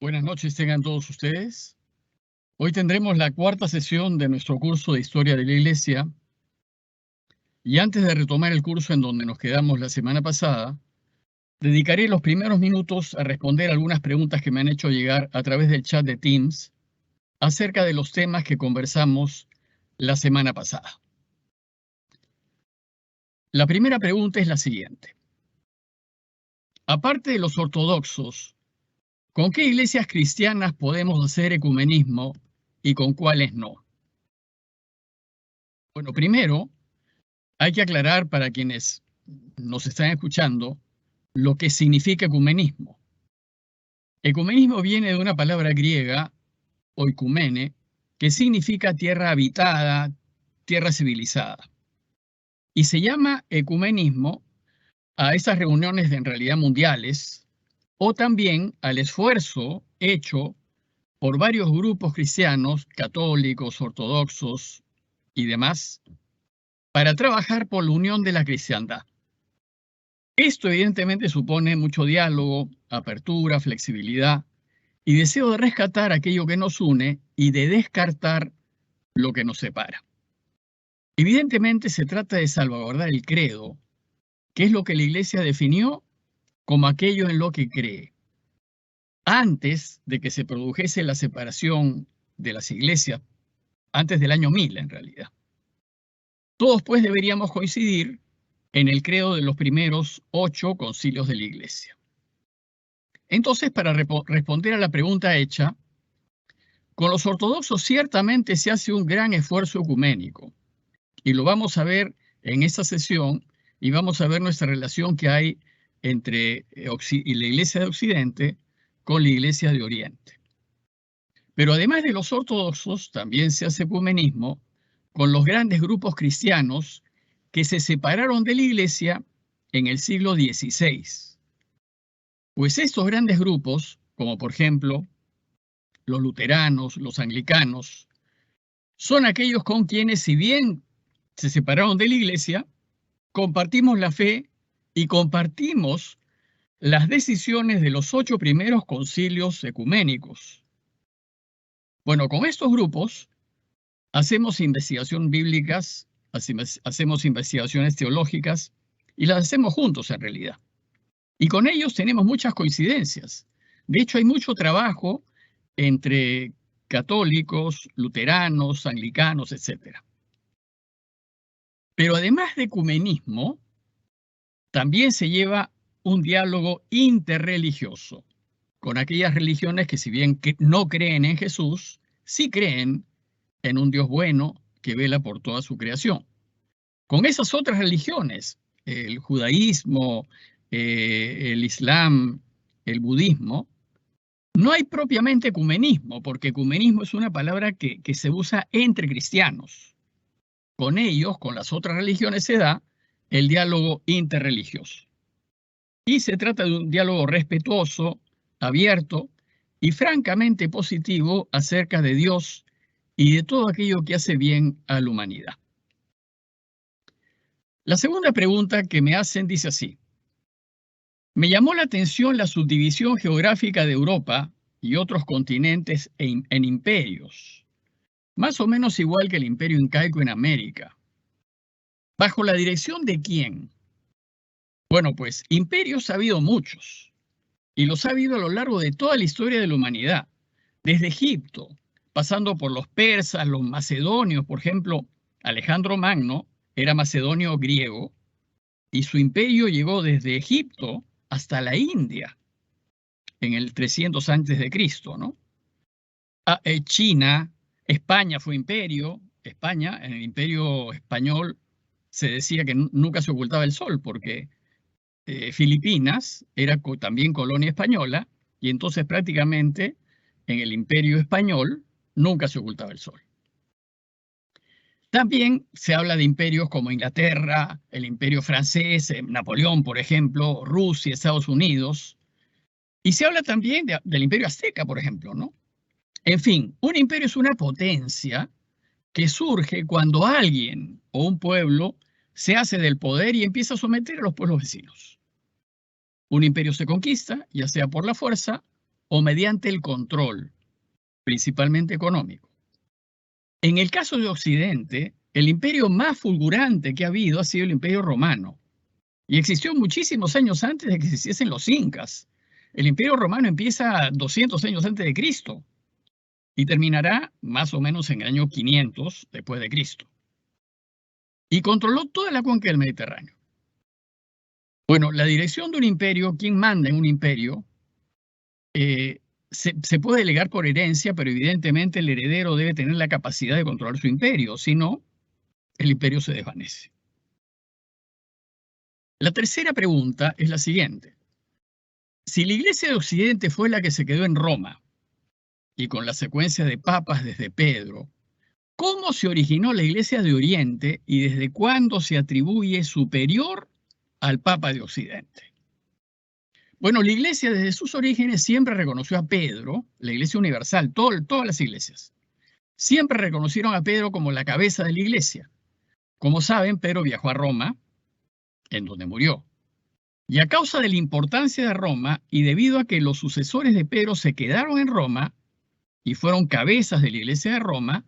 Buenas noches tengan todos ustedes. Hoy tendremos la cuarta sesión de nuestro curso de Historia de la Iglesia. Y antes de retomar el curso en donde nos quedamos la semana pasada, dedicaré los primeros minutos a responder algunas preguntas que me han hecho llegar a través del chat de Teams acerca de los temas que conversamos la semana pasada. La primera pregunta es la siguiente. Aparte de los ortodoxos, ¿con qué iglesias cristianas podemos hacer ecumenismo y con cuáles no? Bueno, primero, hay que aclarar para quienes nos están escuchando lo que significa ecumenismo. Ecumenismo viene de una palabra griega, oikumene, que significa tierra habitada, tierra civilizada. Y se llama ecumenismo a esas reuniones en realidad mundiales o también al esfuerzo hecho por varios grupos cristianos, católicos, ortodoxos y demás, para trabajar por la unión de la cristiandad. Esto evidentemente supone mucho diálogo, apertura, flexibilidad y deseo de rescatar aquello que nos une y de descartar lo que nos separa. Evidentemente se trata de salvaguardar el credo, que es lo que la Iglesia definió como aquello en lo que cree. Antes de que se produjese la separación de las iglesias, antes del año 1000 en realidad. Todos pues deberíamos coincidir en el credo de los primeros 8 concilios de la Iglesia. Entonces, para responder a la pregunta hecha, con los ortodoxos ciertamente se hace un gran esfuerzo ecuménico, y lo vamos a ver en esta sesión, y vamos a ver nuestra relación que hay entre la Iglesia de Occidente con la Iglesia de Oriente. Pero además de los ortodoxos, también se hace ecumenismo con los grandes grupos cristianos que se separaron de la Iglesia en el siglo XVI. Pues estos grandes grupos, como por ejemplo los luteranos, los anglicanos, son aquellos con quienes, si bien se separaron de la Iglesia, compartimos la fe y compartimos las decisiones de los 8 primeros concilios ecuménicos. Bueno, con estos grupos hacemos investigación bíblicas, hacemos investigaciones teológicas y las hacemos juntos en realidad. Y con ellos tenemos muchas coincidencias. De hecho, hay mucho trabajo entre católicos, luteranos, anglicanos, etc. Pero además de ecumenismo, también se lleva un diálogo interreligioso con aquellas religiones que, si bien no creen en Jesús, sí creen en un Dios bueno que vela por toda su creación. Con esas otras religiones, el judaísmo, el islam, el budismo, no hay propiamente ecumenismo, porque ecumenismo es una palabra que se usa entre cristianos. Con ellos, con las otras religiones, se da el diálogo interreligioso. Y se trata de un diálogo respetuoso, abierto y francamente positivo acerca de Dios y de todo aquello que hace bien a la humanidad. La segunda pregunta que me hacen dice así: me llamó la atención la subdivisión geográfica de Europa y otros continentes en imperios, más o menos igual que el imperio incaico en América. ¿Bajo la dirección de quién? Bueno, pues imperios ha habido muchos, y los ha habido a lo largo de toda la historia de la humanidad, desde Egipto, pasando por los persas, los macedonios, por ejemplo, Alejandro Magno era macedonio griego, y su imperio llegó desde Egipto hasta la India, en el 300 antes de Cristo, ¿no? China, España fue imperio. España, en el imperio español, se decía que nunca se ocultaba el sol, porque Filipinas era también colonia española, y entonces prácticamente en el imperio español nunca se ocultaba el sol. También se habla de imperios como Inglaterra, el imperio francés, Napoleón, por ejemplo, Rusia, Estados Unidos. Y se habla también del imperio azteca, por ejemplo, ¿no? En fin, un imperio es una potencia que surge cuando alguien o un pueblo se hace del poder y empieza a someter a los pueblos vecinos. Un imperio se conquista, ya sea por la fuerza o mediante el control, principalmente económico. En el caso de Occidente, el imperio más fulgurante que ha habido ha sido el Imperio Romano, y existió muchísimos años antes de que existiesen los incas. El Imperio Romano empieza 200 años antes de Cristo y terminará más o menos en el año 500 después de Cristo. Y controló toda la cuenca del Mediterráneo. Bueno, la dirección de un imperio, ¿quién manda en un imperio? Se puede delegar por herencia, pero evidentemente el heredero debe tener la capacidad de controlar su imperio, si no, el imperio se desvanece. La tercera pregunta es la siguiente. Si la Iglesia de Occidente fue la que se quedó en Roma, y con la secuencia de papas desde Pedro, ¿cómo se originó la Iglesia de Oriente y desde cuándo se atribuye superior al Papa de Occidente? Bueno, la Iglesia desde sus orígenes siempre reconoció a Pedro, la Iglesia universal, todas las iglesias, siempre reconocieron a Pedro como la cabeza de la Iglesia. Como saben, Pedro viajó a Roma, en donde murió. Y a causa de la importancia de Roma y debido a que los sucesores de Pedro se quedaron en Roma y fueron cabezas de la Iglesia de Roma,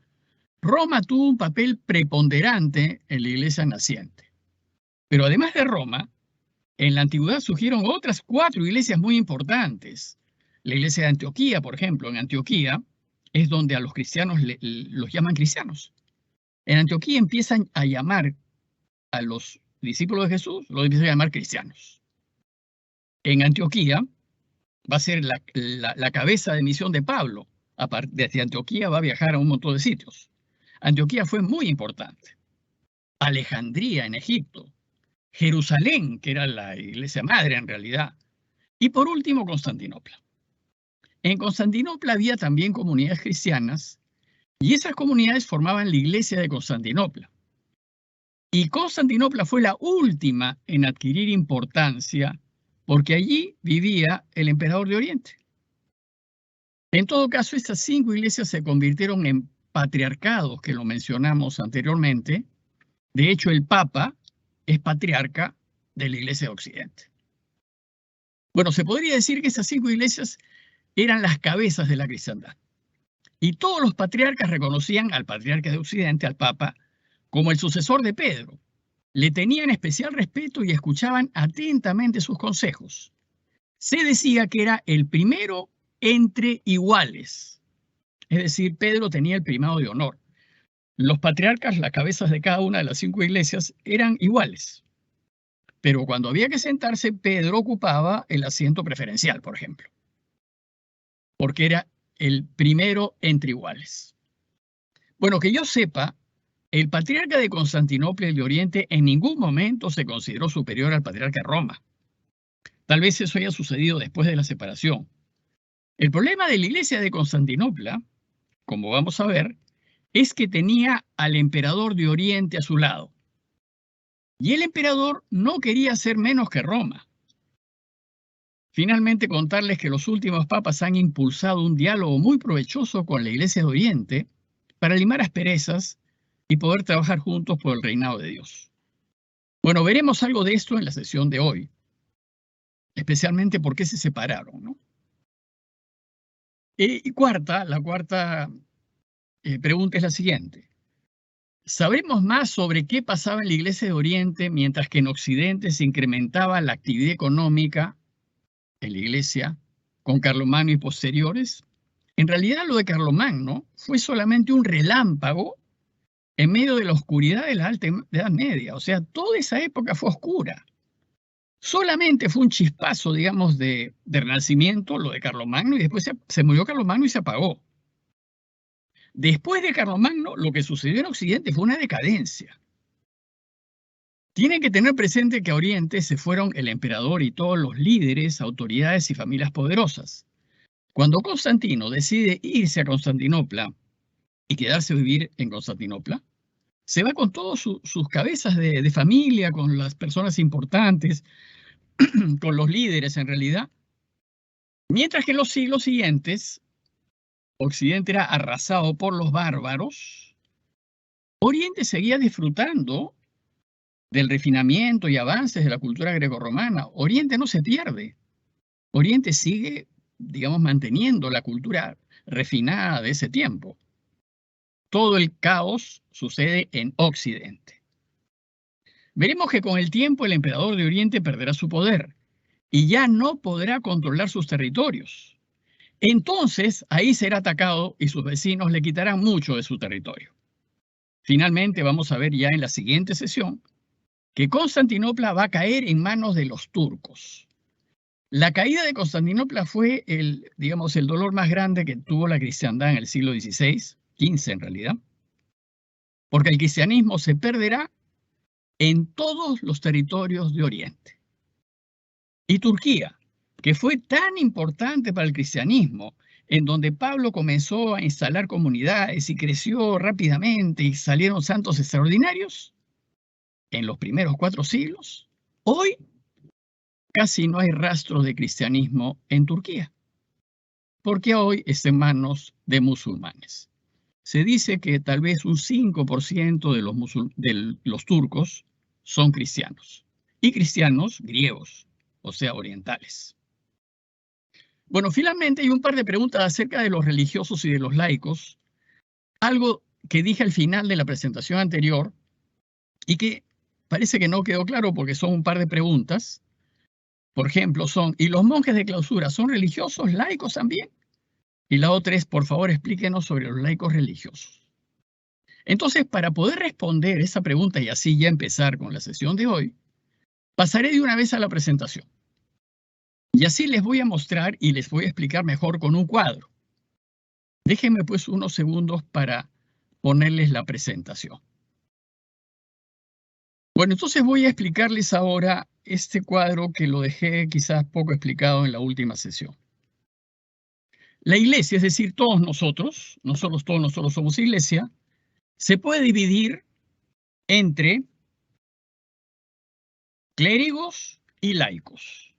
Roma tuvo un papel preponderante en la Iglesia naciente. Pero además de Roma, en la antigüedad surgieron otras 4 iglesias muy importantes. La iglesia de Antioquía, por ejemplo, en Antioquía es donde a los cristianos los llaman cristianos. En Antioquía empiezan a llamar a los discípulos de Jesús, los empiezan a llamar cristianos. En Antioquía va a ser la cabeza de misión de Pablo. Desde Antioquía va a viajar a un montón de sitios. Antioquía fue muy importante. Alejandría en Egipto. Jerusalén, que era la iglesia madre en realidad. Y por último, Constantinopla. En Constantinopla había también comunidades cristianas y esas comunidades formaban la iglesia de Constantinopla. Y Constantinopla fue la última en adquirir importancia porque allí vivía el emperador de Oriente. En todo caso, estas 5 iglesias se convirtieron en patriarcados, que lo mencionamos anteriormente. De hecho, el Papa es patriarca de la Iglesia de Occidente. Bueno, se podría decir que esas 5 iglesias eran las cabezas de la cristiandad. Y todos los patriarcas reconocían al patriarca de Occidente, al Papa, como el sucesor de Pedro. Le tenían especial respeto y escuchaban atentamente sus consejos. Se decía que era el primero entre iguales. Es decir, Pedro tenía el primado de honor. Los patriarcas, las cabezas de cada una de las 5 iglesias, eran iguales. Pero cuando había que sentarse, Pedro ocupaba el asiento preferencial, por ejemplo, porque era el primero entre iguales. Bueno, que yo sepa, el patriarca de Constantinopla y de Oriente en ningún momento se consideró superior al patriarca de Roma. Tal vez eso haya sucedido después de la separación. El problema de la iglesia de Constantinopla, como vamos a ver, es que tenía al emperador de Oriente a su lado. Y el emperador no quería ser menos que Roma. Finalmente, contarles que los últimos papas han impulsado un diálogo muy provechoso con la Iglesia de Oriente para limar asperezas y poder trabajar juntos por el reinado de Dios. Bueno, veremos algo de esto en la sesión de hoy, especialmente por qué se separaron, ¿no? Y la cuarta pregunta es la siguiente. ¿Sabremos más sobre qué pasaba en la Iglesia de Oriente mientras que en Occidente se incrementaba la actividad económica en la Iglesia con Carlomagno y posteriores? En realidad lo de Carlomagno fue solamente un relámpago en medio de la oscuridad de la Alta Edad Media. O sea, toda esa época fue oscura. Solamente fue un chispazo, digamos, de renacimiento, lo de Carlomagno, y después se murió Carlomagno y se apagó. Después de Carlomagno, lo que sucedió en Occidente fue una decadencia. Tienen que tener presente que a Oriente se fueron el emperador y todos los líderes, autoridades y familias poderosas. Cuando Constantino decide irse a Constantinopla y quedarse a vivir en Constantinopla, se va con todas sus cabezas de familia, con las personas importantes, con los líderes en realidad. Mientras que en los siglos siguientes, Occidente era arrasado por los bárbaros, Oriente seguía disfrutando del refinamiento y avances de la cultura grecorromana. Oriente no se pierde. Oriente sigue digamos, manteniendo la cultura refinada de ese tiempo. Todo el caos sucede en Occidente. Veremos que con el tiempo el emperador de Oriente perderá su poder y ya no podrá controlar sus territorios. Entonces, ahí será atacado y sus vecinos le quitarán mucho de su territorio. Finalmente, vamos a ver ya en la siguiente sesión que Constantinopla va a caer en manos de los turcos. La caída de Constantinopla fue digamos, el dolor más grande que tuvo la cristiandad en el siglo XVI, XV en realidad, porque el cristianismo se perderá en todos los territorios de Oriente. Y Turquía, que fue tan importante para el cristianismo, en donde Pablo comenzó a instalar comunidades y creció rápidamente y salieron santos extraordinarios en los primeros 4 siglos, hoy casi no hay rastros de cristianismo en Turquía, porque hoy está en manos de musulmanes. Se dice que tal vez un 5% de los turcos son cristianos, y cristianos griegos, o sea, orientales. Bueno, finalmente hay un par de preguntas acerca de los religiosos y de los laicos, algo que dije al final de la presentación anterior y que parece que no quedó claro porque son un par de preguntas. Por ejemplo, ¿y los monjes de clausura son religiosos, laicos también? Y la otra es, por favor, explíquenos sobre los laicos religiosos. Entonces, para poder responder esa pregunta y así ya empezar con la sesión de hoy, pasaré de una vez a la presentación. Y así les voy a mostrar y les voy a explicar mejor con un cuadro. Déjenme pues unos segundos para ponerles la presentación. Bueno, entonces voy a explicarles ahora este cuadro que lo dejé quizás poco explicado en la última sesión. La iglesia, es decir, todos nosotros somos iglesia, se puede dividir entre clérigos y laicos.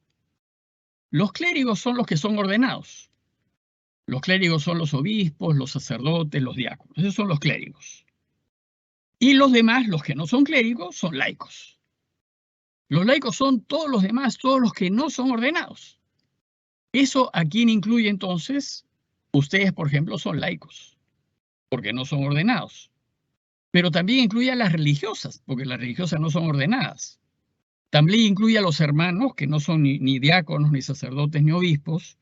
Los clérigos son los que son ordenados. Los clérigos son los obispos, los sacerdotes, los diáconos. Esos son los clérigos. Y los demás, los que no son clérigos, son laicos. Los laicos son todos los demás, todos los que no son ordenados. ¿Eso a quién incluye entonces? Ustedes, por ejemplo, son laicos, porque no son ordenados. Pero también incluye a las religiosas, porque las religiosas no son ordenadas. También incluye a los hermanos, que no son ni diáconos, ni sacerdotes, ni obispos,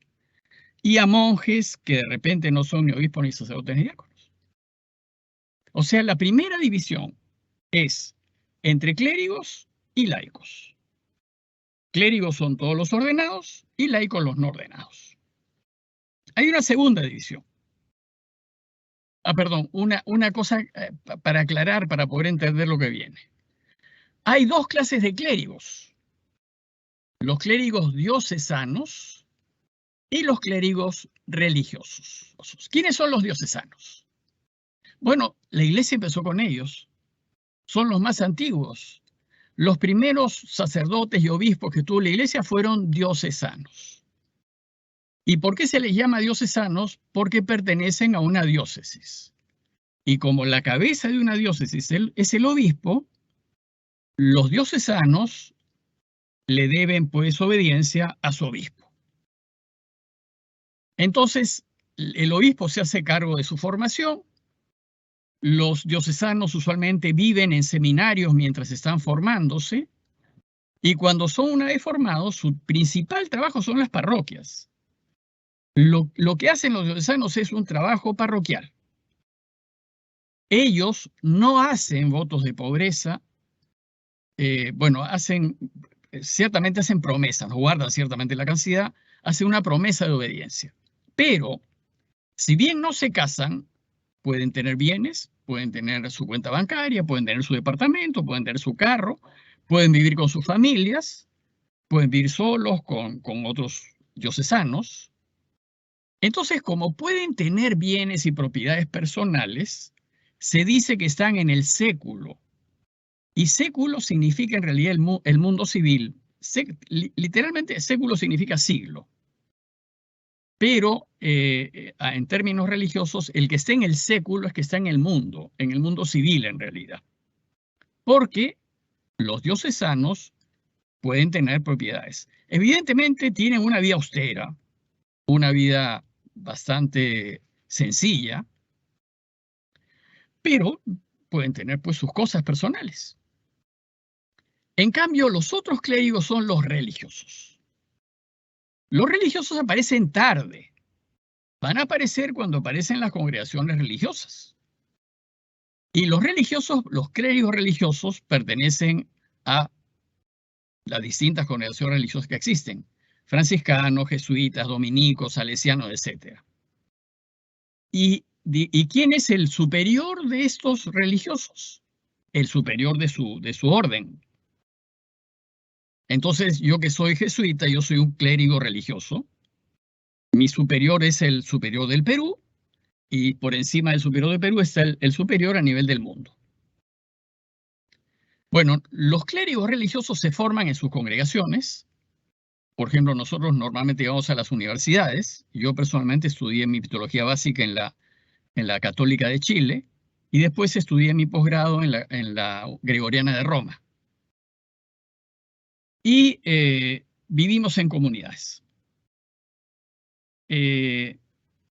y a monjes que de repente no son ni obispos, ni sacerdotes, ni diáconos. O sea, la primera división es entre clérigos y laicos. Clérigos son todos los ordenados y laicos los no ordenados. Hay una segunda división. Perdón, una cosa para aclarar, para poder entender lo que viene. Hay 2 clases de clérigos. Los clérigos diocesanos y los clérigos religiosos. ¿Quiénes son los diocesanos? Bueno, la iglesia empezó con ellos. Son los más antiguos. Los primeros sacerdotes y obispos que tuvo la iglesia fueron diocesanos. ¿Y por qué se les llama diocesanos? Porque pertenecen a una diócesis. Y como la cabeza de una diócesis es el obispo, los diocesanos le deben pues obediencia a su obispo. Entonces, el obispo se hace cargo de su formación. Los diocesanos usualmente viven en seminarios mientras están formándose. Y cuando son una vez formados, su principal trabajo son las parroquias. Lo que hacen los diocesanos es un trabajo parroquial. Ellos no hacen votos de pobreza. Bueno, ciertamente hacen promesas, no guardan ciertamente la cantidad, hacen una promesa de obediencia. Pero, si bien no se casan, pueden tener bienes, pueden tener su cuenta bancaria, pueden tener su departamento, pueden tener su carro, pueden vivir con sus familias, pueden vivir solos con otros diocesanos. Entonces, como pueden tener bienes y propiedades personales, se dice que están en el século. Y século significa en realidad el mundo civil. Literalmente, século significa siglo. Pero en términos religiosos, el que esté en el século es que está en el mundo civil en realidad. Porque los diocesanos pueden tener propiedades. Evidentemente tienen una vida austera, una vida bastante sencilla, pero pueden tener pues sus cosas personales. En cambio, los otros clérigos son los religiosos. Los religiosos aparecen tarde. Van a aparecer cuando aparecen las congregaciones religiosas. Y los religiosos, los clérigos religiosos, pertenecen a las distintas congregaciones religiosas que existen: franciscanos, jesuitas, dominicos, salesianos, etc. ¿Y quién es el superior de estos religiosos? El superior de su orden. Entonces, yo que soy jesuita, yo soy un clérigo religioso. Mi superior es el superior del Perú, y por encima del superior del Perú está el superior a nivel del mundo. Bueno, los clérigos religiosos se forman en sus congregaciones. Por ejemplo, nosotros normalmente vamos a las universidades. Yo personalmente estudié mi teología básica en la Católica de Chile, y después estudié mi posgrado en la Gregoriana de Roma. Y vivimos en comunidades.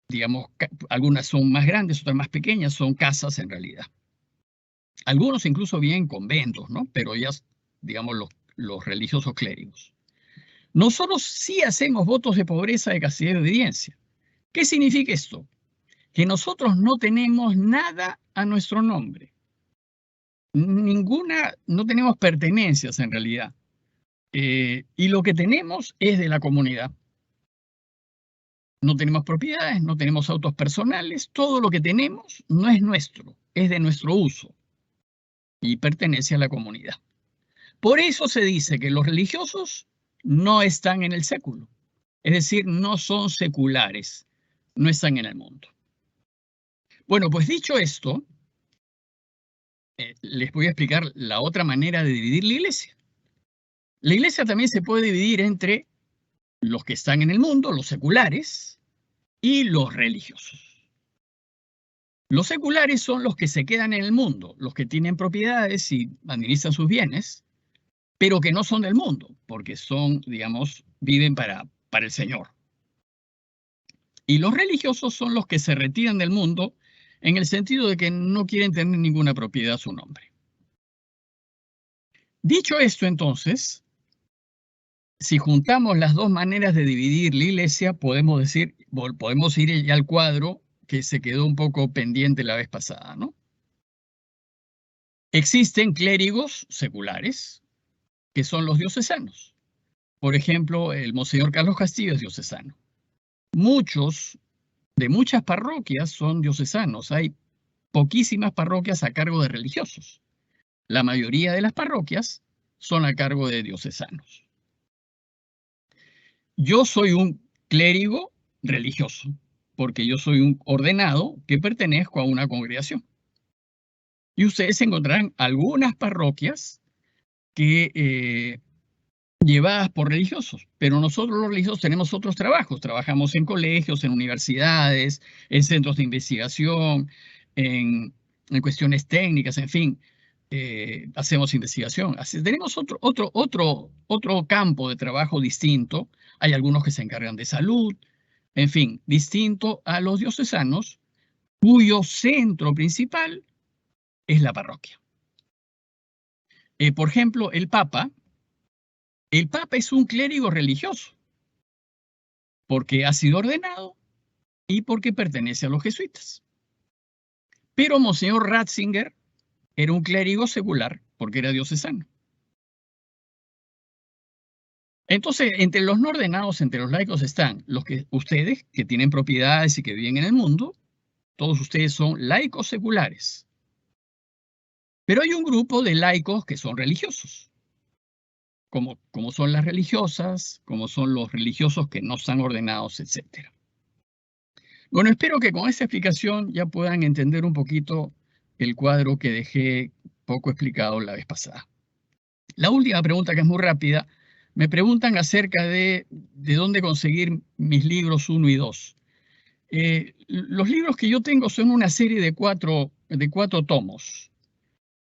Digamos, algunas son más grandes, otras más pequeñas, son casas en realidad. Algunos incluso viven en conventos, ¿no? Pero ya, digamos, los religiosos clérigos. Nosotros sí hacemos votos de pobreza, de castidad y de obediencia. ¿Qué significa esto? Que nosotros no tenemos nada a nuestro nombre. No tenemos pertenencias en realidad. Y lo que tenemos es de la comunidad. No tenemos propiedades, no tenemos autos personales. Todo lo que tenemos no es nuestro, es de nuestro uso y pertenece a la comunidad. Por eso se dice que los religiosos no están en el século. Es decir, no son seculares, no están en el mundo. Bueno, pues dicho esto, les voy a explicar la otra manera de dividir la iglesia. La iglesia también se puede dividir entre los que están en el mundo, los seculares, y los religiosos. Los seculares son los que se quedan en el mundo, los que tienen propiedades y administran sus bienes, pero que no son del mundo, porque son, digamos, viven para el Señor. Y los religiosos son los que se retiran del mundo en el sentido de que no quieren tener ninguna propiedad a su nombre. Dicho esto, entonces, si juntamos las dos maneras de dividir la iglesia, podemos ir ya al cuadro que se quedó un poco pendiente la vez pasada, ¿no? Existen clérigos seculares, que son los diocesanos. Por ejemplo, el Monseñor Carlos Castillo es diocesano. De muchas parroquias son diocesanos. Hay poquísimas parroquias a cargo de religiosos. La mayoría de las parroquias son a cargo de diocesanos. Yo soy un clérigo religioso, porque yo soy un ordenado que pertenezco a una congregación. Y ustedes encontrarán algunas parroquias que llevadas por religiosos, pero nosotros los religiosos tenemos otros trabajos. Trabajamos en colegios, en universidades, en centros de investigación, en cuestiones técnicas, en fin. Hacemos investigación. Tenemos otro campo de trabajo distinto. Hay algunos que se encargan de salud, en fin, distinto a los diocesanos, cuyo centro principal es la parroquia. Por ejemplo, el Papa es un clérigo religioso, porque ha sido ordenado y porque pertenece a los jesuitas. Pero Monseñor Ratzinger era un clérigo secular, porque era diocesano. Entonces, entre los no ordenados, entre los laicos están ustedes que tienen propiedades y que viven en el mundo. Todos ustedes son laicos seculares. Pero hay un grupo de laicos que son religiosos, como son las religiosas, como son los religiosos que no están ordenados, etc. Bueno, espero que con esta explicación ya puedan entender un poquito el cuadro que dejé poco explicado la vez pasada. La última pregunta, que es muy rápida, me preguntan acerca de dónde conseguir mis libros 1 y 2. Los libros que yo tengo son una serie de cuatro tomos,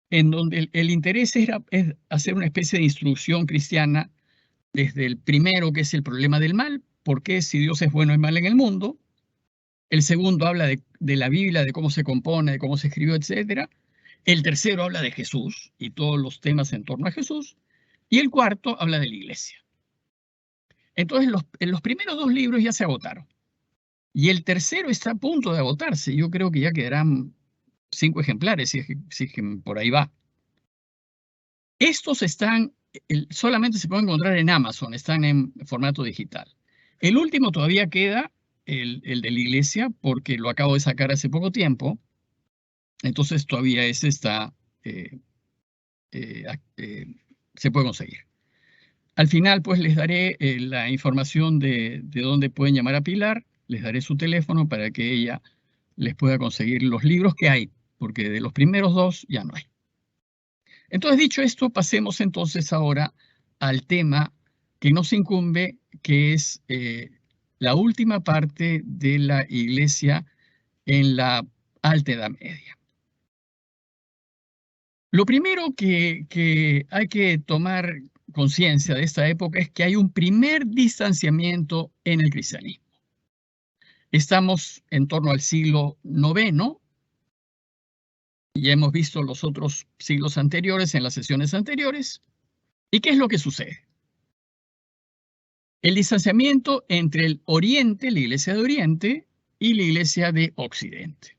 en donde el interés es hacer una especie de instrucción cristiana, desde el primero, que es el problema del mal, por qué si Dios es bueno y mal en el mundo. El segundo habla de la Biblia, de cómo se compone, de cómo se escribió, etc. El tercero habla de Jesús y todos los temas en torno a Jesús. Y el cuarto habla de la iglesia. Entonces, los primeros dos libros ya se agotaron. Y el tercero está a punto de agotarse. Yo creo que ya quedarán 5 ejemplares, si es que por ahí va. Estos solamente se pueden encontrar en Amazon, están en formato digital. El último todavía queda, el de la iglesia, porque lo acabo de sacar hace poco tiempo. Entonces todavía ese está, se puede conseguir. Al final, pues les daré la información de dónde pueden llamar a Pilar, les daré su teléfono para que ella les pueda conseguir los libros que hay, porque de los primeros dos ya no hay. Entonces, dicho esto, pasemos entonces ahora al tema que nos incumbe, que es la última parte de la iglesia en la Alta Edad Media. Lo primero que hay que tomar conciencia de esta época es que hay un primer distanciamiento en el cristianismo. Estamos en torno al siglo IX, y ya hemos visto los otros siglos anteriores en las sesiones anteriores. ¿Y qué es lo que sucede? El distanciamiento entre el Oriente, la iglesia de Oriente, y la iglesia de Occidente.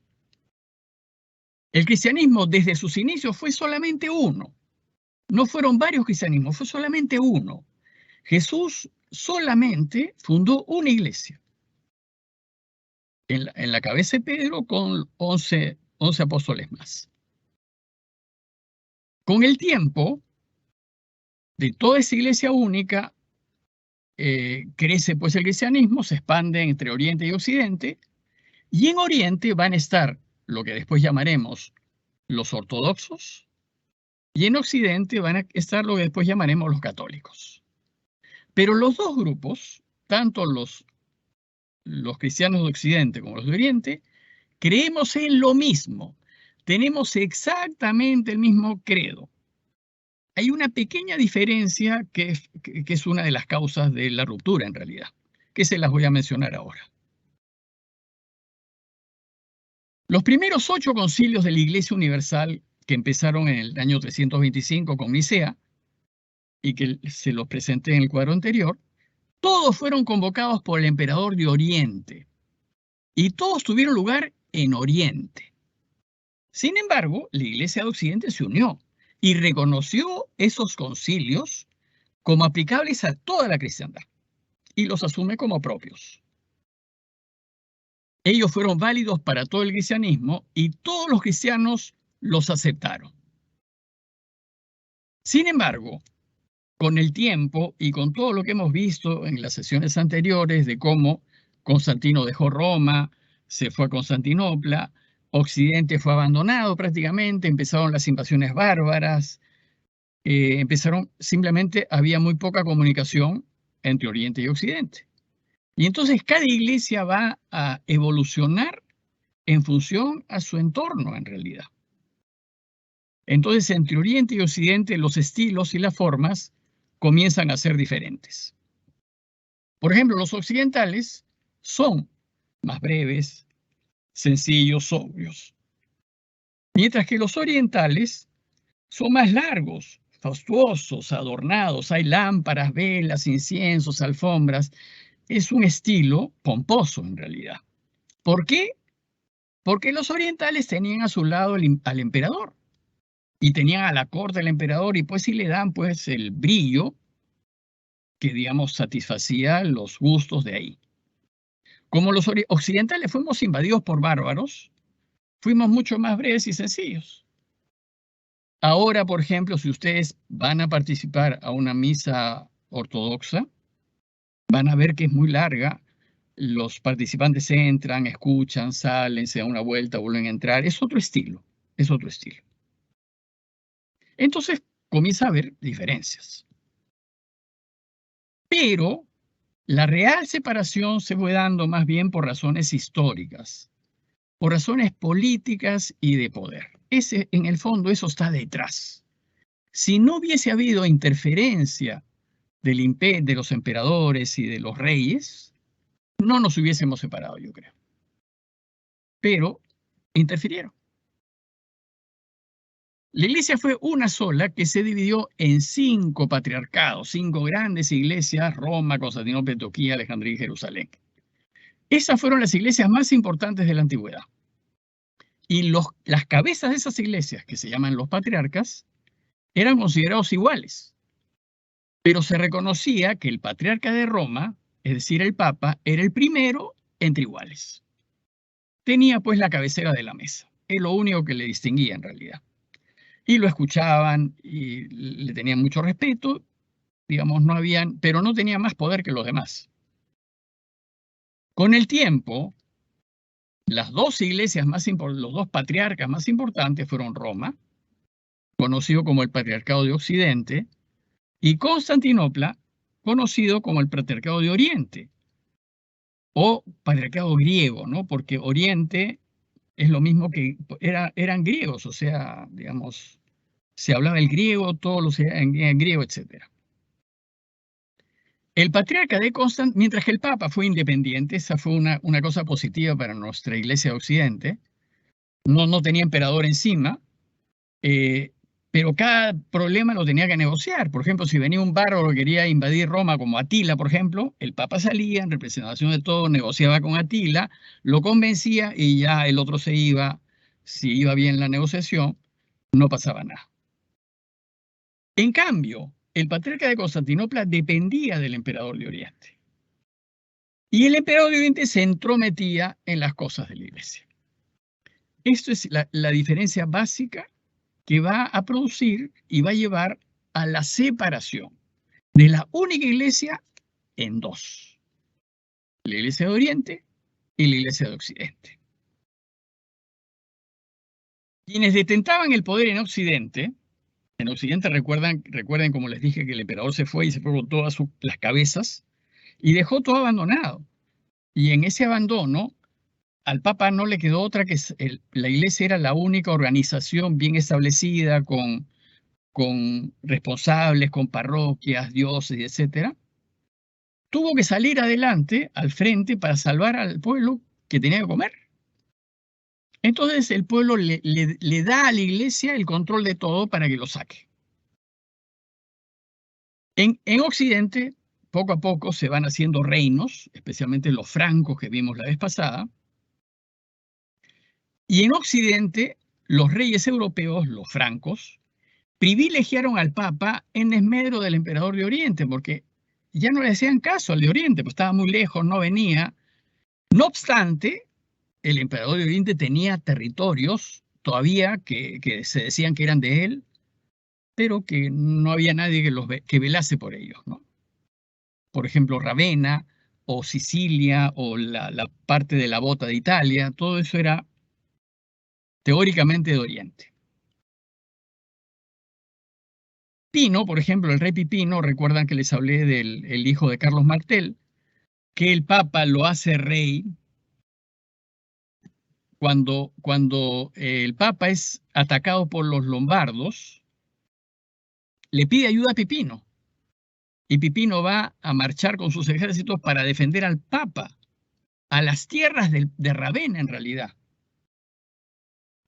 El cristianismo desde sus inicios fue solamente uno. No fueron varios cristianismos, fue solamente uno. Jesús solamente fundó una iglesia. En la cabeza de Pedro con 11 apóstoles más. Con el tiempo, de toda esa iglesia única, crece pues el cristianismo, se expande entre Oriente y Occidente, y en Oriente van a estar lo que después llamaremos los ortodoxos, y en Occidente van a estar lo que después llamaremos los católicos. Pero los dos grupos, tanto los cristianos de Occidente como los de Oriente, creemos en lo mismo. Tenemos exactamente el mismo credo. Hay una pequeña diferencia que es una de las causas de la ruptura en realidad, que se las voy a mencionar ahora. Los primeros 8 concilios de la Iglesia Universal, que empezaron en el año 325 con Nicea, y que se los presenté en el cuadro anterior, todos fueron convocados por el emperador de Oriente, y todos tuvieron lugar en Oriente. Sin embargo, la Iglesia de Occidente se unió y reconoció esos concilios como aplicables a toda la cristiandad, y los asume como propios. Ellos fueron válidos para todo el cristianismo y todos los cristianos los aceptaron. Sin embargo, con el tiempo y con todo lo que hemos visto en las sesiones anteriores de cómo Constantino dejó Roma, se fue a Constantinopla, Occidente fue abandonado prácticamente, empezaron las invasiones bárbaras, simplemente había muy poca comunicación entre Oriente y Occidente. Y entonces cada iglesia va a evolucionar en función a su entorno en realidad. Entonces entre Oriente y Occidente los estilos y las formas comienzan a ser diferentes. Por ejemplo, los occidentales son más breves, sencillos, sobrios. Mientras que los orientales son más largos, fastuosos, adornados. Hay lámparas, velas, inciensos, alfombras. Es un estilo pomposo en realidad. ¿Por qué? Porque los orientales tenían a su lado al emperador y tenían a la corte del emperador y pues sí le dan pues el brillo que digamos satisfacía los gustos de ahí. Como los occidentales fuimos invadidos por bárbaros, fuimos mucho más breves y sencillos. Ahora, por ejemplo, si ustedes van a participar a una misa ortodoxa, van a ver que es muy larga. Los participantes entran, escuchan, salen, se dan una vuelta, vuelven a entrar. Es otro estilo, es otro estilo. Entonces comienza a haber diferencias. Pero la real separación se fue dando más bien por razones históricas, por razones políticas y de poder. En el fondo, eso está detrás. Si no hubiese habido interferencia de los emperadores y de los reyes, no nos hubiésemos separado, yo creo. Pero interfirieron. La iglesia fue una sola que se dividió en 5 patriarcados, 5 grandes iglesias: Roma, Constantinopla, Antioquía, Alejandría y Jerusalén. Esas fueron las iglesias más importantes de la antigüedad. Y las cabezas de esas iglesias, que se llaman los patriarcas, eran considerados iguales. Pero se reconocía que el patriarca de Roma, es decir, el Papa, era el primero entre iguales. Tenía pues la cabecera de la mesa. Es lo único que le distinguía en realidad. Y lo escuchaban y le tenían mucho respeto, digamos, pero no tenía más poder que los demás. Con el tiempo, las 2 iglesias los 2 patriarcas más importantes fueron Roma, conocido como el Patriarcado de Occidente, y Constantinopla, conocido como el Patriarcado de Oriente, o Patriarcado griego, ¿no? Porque Oriente es lo mismo que eran griegos, o sea, digamos, se hablaba el griego, todos los en griego, etc. El patriarca de Constantinopla, mientras que el Papa fue independiente, esa fue una cosa positiva para nuestra iglesia de Occidente, no tenía emperador encima, pero cada problema lo tenía que negociar. Por ejemplo, si venía un bárbaro que quería invadir Roma, como Atila, por ejemplo, el Papa salía en representación de todo, negociaba con Atila, lo convencía y ya el otro se iba. Si iba bien la negociación, no pasaba nada. En cambio, el patriarca de Constantinopla dependía del emperador de Oriente. Y el emperador de Oriente se entrometía en las cosas de la iglesia. Esto es la diferencia básica que va a producir y va a llevar a la separación de la única iglesia en 2. La iglesia de Oriente y la iglesia de Occidente. Quienes detentaban el poder en Occidente recuerden como les dije que el emperador se fue y se fue con todas las cabezas y dejó todo abandonado. Y en ese abandono, al Papa no le quedó otra que la iglesia era la única organización bien establecida con responsables, con parroquias, diócesis, etc. Tuvo que salir adelante al frente para salvar al pueblo que tenía que comer. Entonces el pueblo le da a la iglesia el control de todo para que lo saque. En Occidente, poco a poco se van haciendo reinos, especialmente los francos que vimos la vez pasada. Y en Occidente, los reyes europeos, los francos, privilegiaron al Papa en desmedro del emperador de Oriente, porque ya no le hacían caso al de Oriente, pues estaba muy lejos, no venía. No obstante, el emperador de Oriente tenía territorios todavía que se decían que eran de él, pero que no había nadie que velase por ellos, ¿no? Por ejemplo, Ravenna o Sicilia o la parte de la Bota de Italia, todo eso era teóricamente de Oriente. Pino, por ejemplo, el rey Pipino, recuerdan que les hablé del hijo de Carlos Martel, que el Papa lo hace rey cuando el Papa es atacado por los lombardos, le pide ayuda a Pipino. Y Pipino va a marchar con sus ejércitos para defender al Papa, a las tierras de Ravenna en realidad.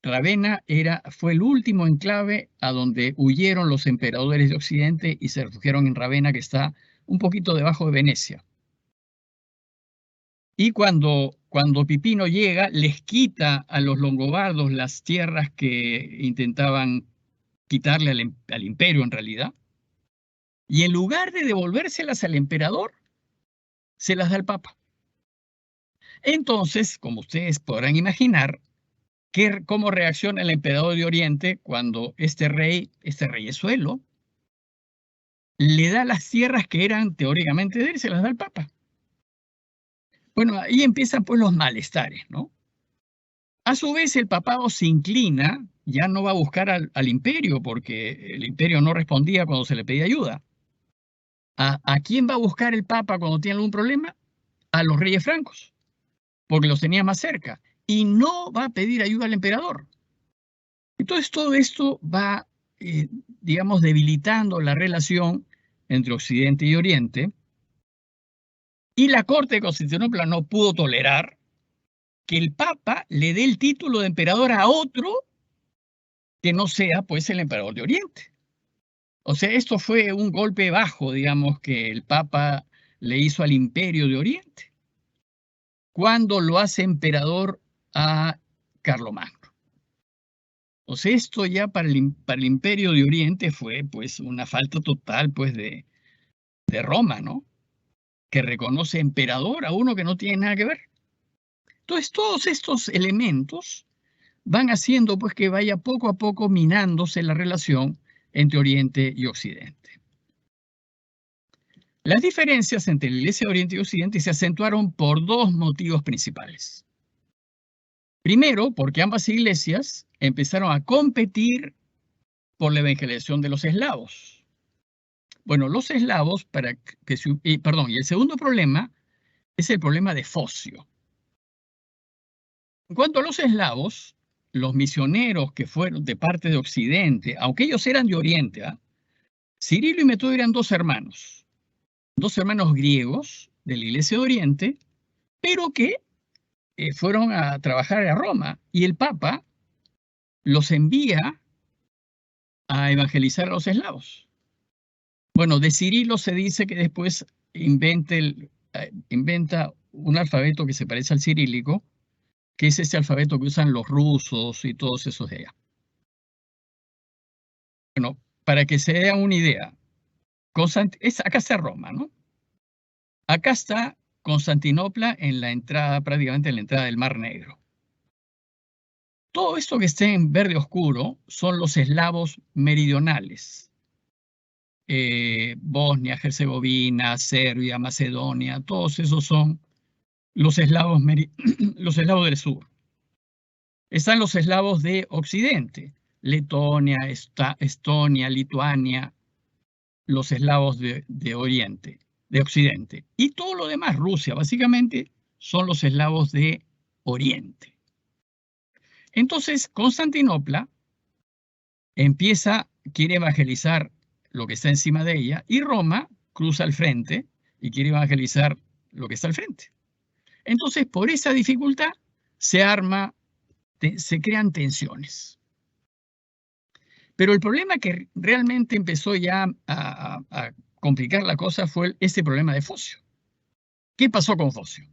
Ravenna fue el último enclave a donde huyeron los emperadores de Occidente y se refugiaron en Ravenna, que está un poquito debajo de Venecia. Y cuando Pipino llega, les quita a los longobardos las tierras que intentaban quitarle al imperio en realidad. Y en lugar de devolvérselas al emperador, se las da al Papa. Entonces, como ustedes podrán imaginar, cómo reacciona el emperador de Oriente cuando este reyesuelo, le da las tierras que eran teóricamente de él, se las da al Papa. Bueno, ahí empiezan pues los malestares, ¿no? A su vez, el papado se inclina, ya no va a buscar al imperio, porque el imperio no respondía cuando se le pedía ayuda. ¿A quién va a buscar el Papa cuando tiene algún problema? A los reyes francos, porque los tenía más cerca. Y no va a pedir ayuda al emperador. Entonces, todo esto va, digamos, debilitando la relación entre Occidente y Oriente. Y la Corte de Constantinopla no pudo tolerar que el Papa le dé el título de emperador a otro que no sea, pues, el emperador de Oriente. O sea, esto fue un golpe bajo, digamos, que el Papa le hizo al Imperio de Oriente, cuando lo hace emperador a Carlomagno. O sea, esto ya para el Imperio de Oriente fue, pues, una falta total, pues, de Roma, ¿no? Que reconoce emperador a uno que no tiene nada que ver. Entonces, todos estos elementos van haciendo, pues, que vaya poco a poco minándose la relación entre Oriente y Occidente. Las diferencias entre la Iglesia de Oriente y Occidente se acentuaron por dos motivos principales. Primero, porque ambas iglesias empezaron a competir por la evangelización de los eslavos. Bueno, los eslavos, y el segundo problema es el problema de Focio. En cuanto a los eslavos, los misioneros que fueron de parte de Occidente, aunque ellos eran de Oriente, Cirilo y Metodio eran dos hermanos griegos de la Iglesia de Oriente, pero que fueron a trabajar a Roma y el Papa los envía a evangelizar a los eslavos. Bueno, de Cirilo se dice que después inventa un alfabeto que se parece al cirílico, que es ese alfabeto que usan los rusos y todos esos de allá. Bueno, para que se den una idea, acá está Roma, ¿no? Acá está Constantinopla en la entrada, prácticamente en la entrada del Mar Negro. Todo esto que está en verde oscuro son los eslavos meridionales. Bosnia, Herzegovina, Serbia, Macedonia, todos esos son los eslavos, los eslavos del sur. Están los eslavos de Occidente, Letonia, Estonia, Lituania, los eslavos de Oriente, de Occidente. Y todo lo demás, Rusia, básicamente, son los eslavos de Oriente. Entonces, Constantinopla quiere evangelizar lo que está encima de ella, y Roma cruza al frente y quiere evangelizar lo que está al frente. Entonces, por esa dificultad se crean tensiones. Pero el problema que realmente empezó ya a complicar la cosa fue este problema de Focio. ¿Qué pasó con Focio?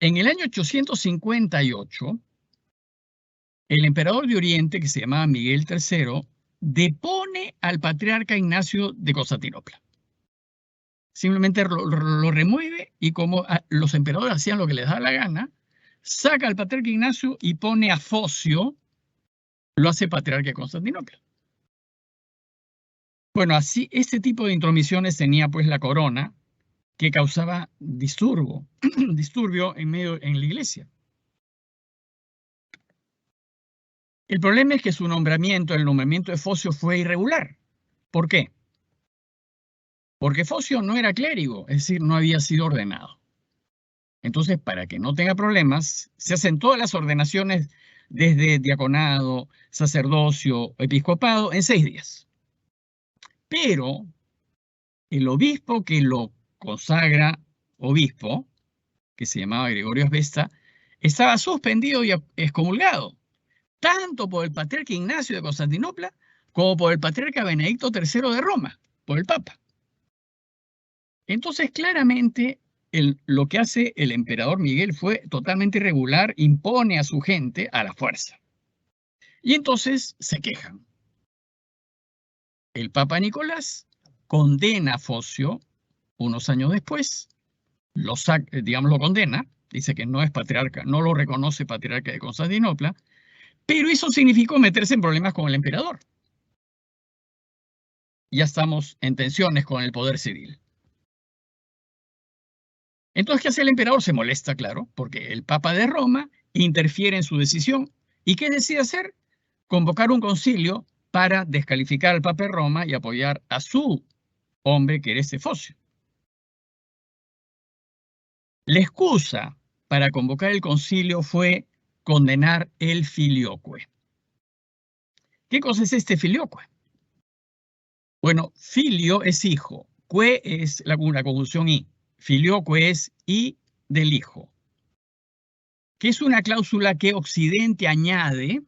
En el año 858, el emperador de Oriente, que se llamaba Miguel III, depone al patriarca Ignacio de Constantinopla. Simplemente lo remueve y como los emperadores hacían lo que les daba la gana, saca al patriarca Ignacio y pone a Focio, lo hace patriarca de Constantinopla. Bueno, así, este tipo de intromisiones tenía pues la corona, que causaba disturbio en la iglesia. El problema es que el nombramiento de Focio fue irregular. ¿Por qué? Porque Focio no era clérigo, es decir, no había sido ordenado. Entonces, para que no tenga problemas, se hacen todas las ordenaciones desde diaconado, sacerdocio, episcopado, en 6 días. Pero el obispo que lo consagra obispo, que se llamaba Gregorio Asbesta, estaba suspendido y excomulgado, tanto por el patriarca Ignacio de Constantinopla como por el patriarca Benedicto III de Roma, por el Papa. Entonces, claramente, lo que hace el emperador Miguel fue totalmente irregular, impone a su gente a la fuerza. Y entonces se quejan. El Papa Nicolás condena a Focio unos años después, lo condena, dice que no es patriarca, no lo reconoce patriarca de Constantinopla, pero eso significó meterse en problemas con el emperador. Ya estamos en tensiones con el poder civil. Entonces, ¿qué hace el emperador? Se molesta, claro, porque el Papa de Roma interfiere en su decisión. ¿Y qué decide hacer? Convocar un concilio para descalificar al Papa de Roma y apoyar a su hombre, que era este Focio. La excusa para convocar el concilio fue condenar el filioque. ¿Qué cosa es este filioque? Bueno, filio es hijo, que es una conjunción i. filioque es y del Hijo, que es una cláusula que Occidente añade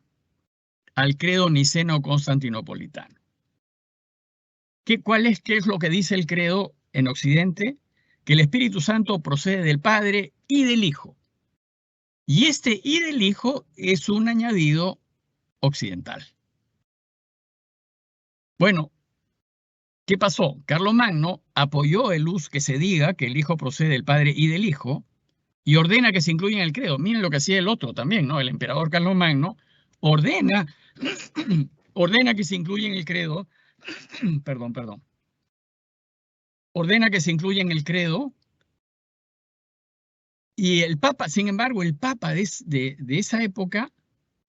al credo niceno-constantinopolitano. ¿Qué es lo que dice el credo en Occidente? Que el Espíritu Santo procede del Padre y del Hijo. Y este y del Hijo es un añadido occidental. Bueno, ¿qué pasó? Carlomagno apoyó el uso que se diga que el Hijo procede del Padre y del Hijo y ordena que se incluya en el credo. Miren lo que hacía el otro también, ¿no? El emperador Carlomagno ordena, ordena que se incluya en el credo, perdón, ordena que se incluya en el credo. Y el Papa, sin embargo, el Papa de esa época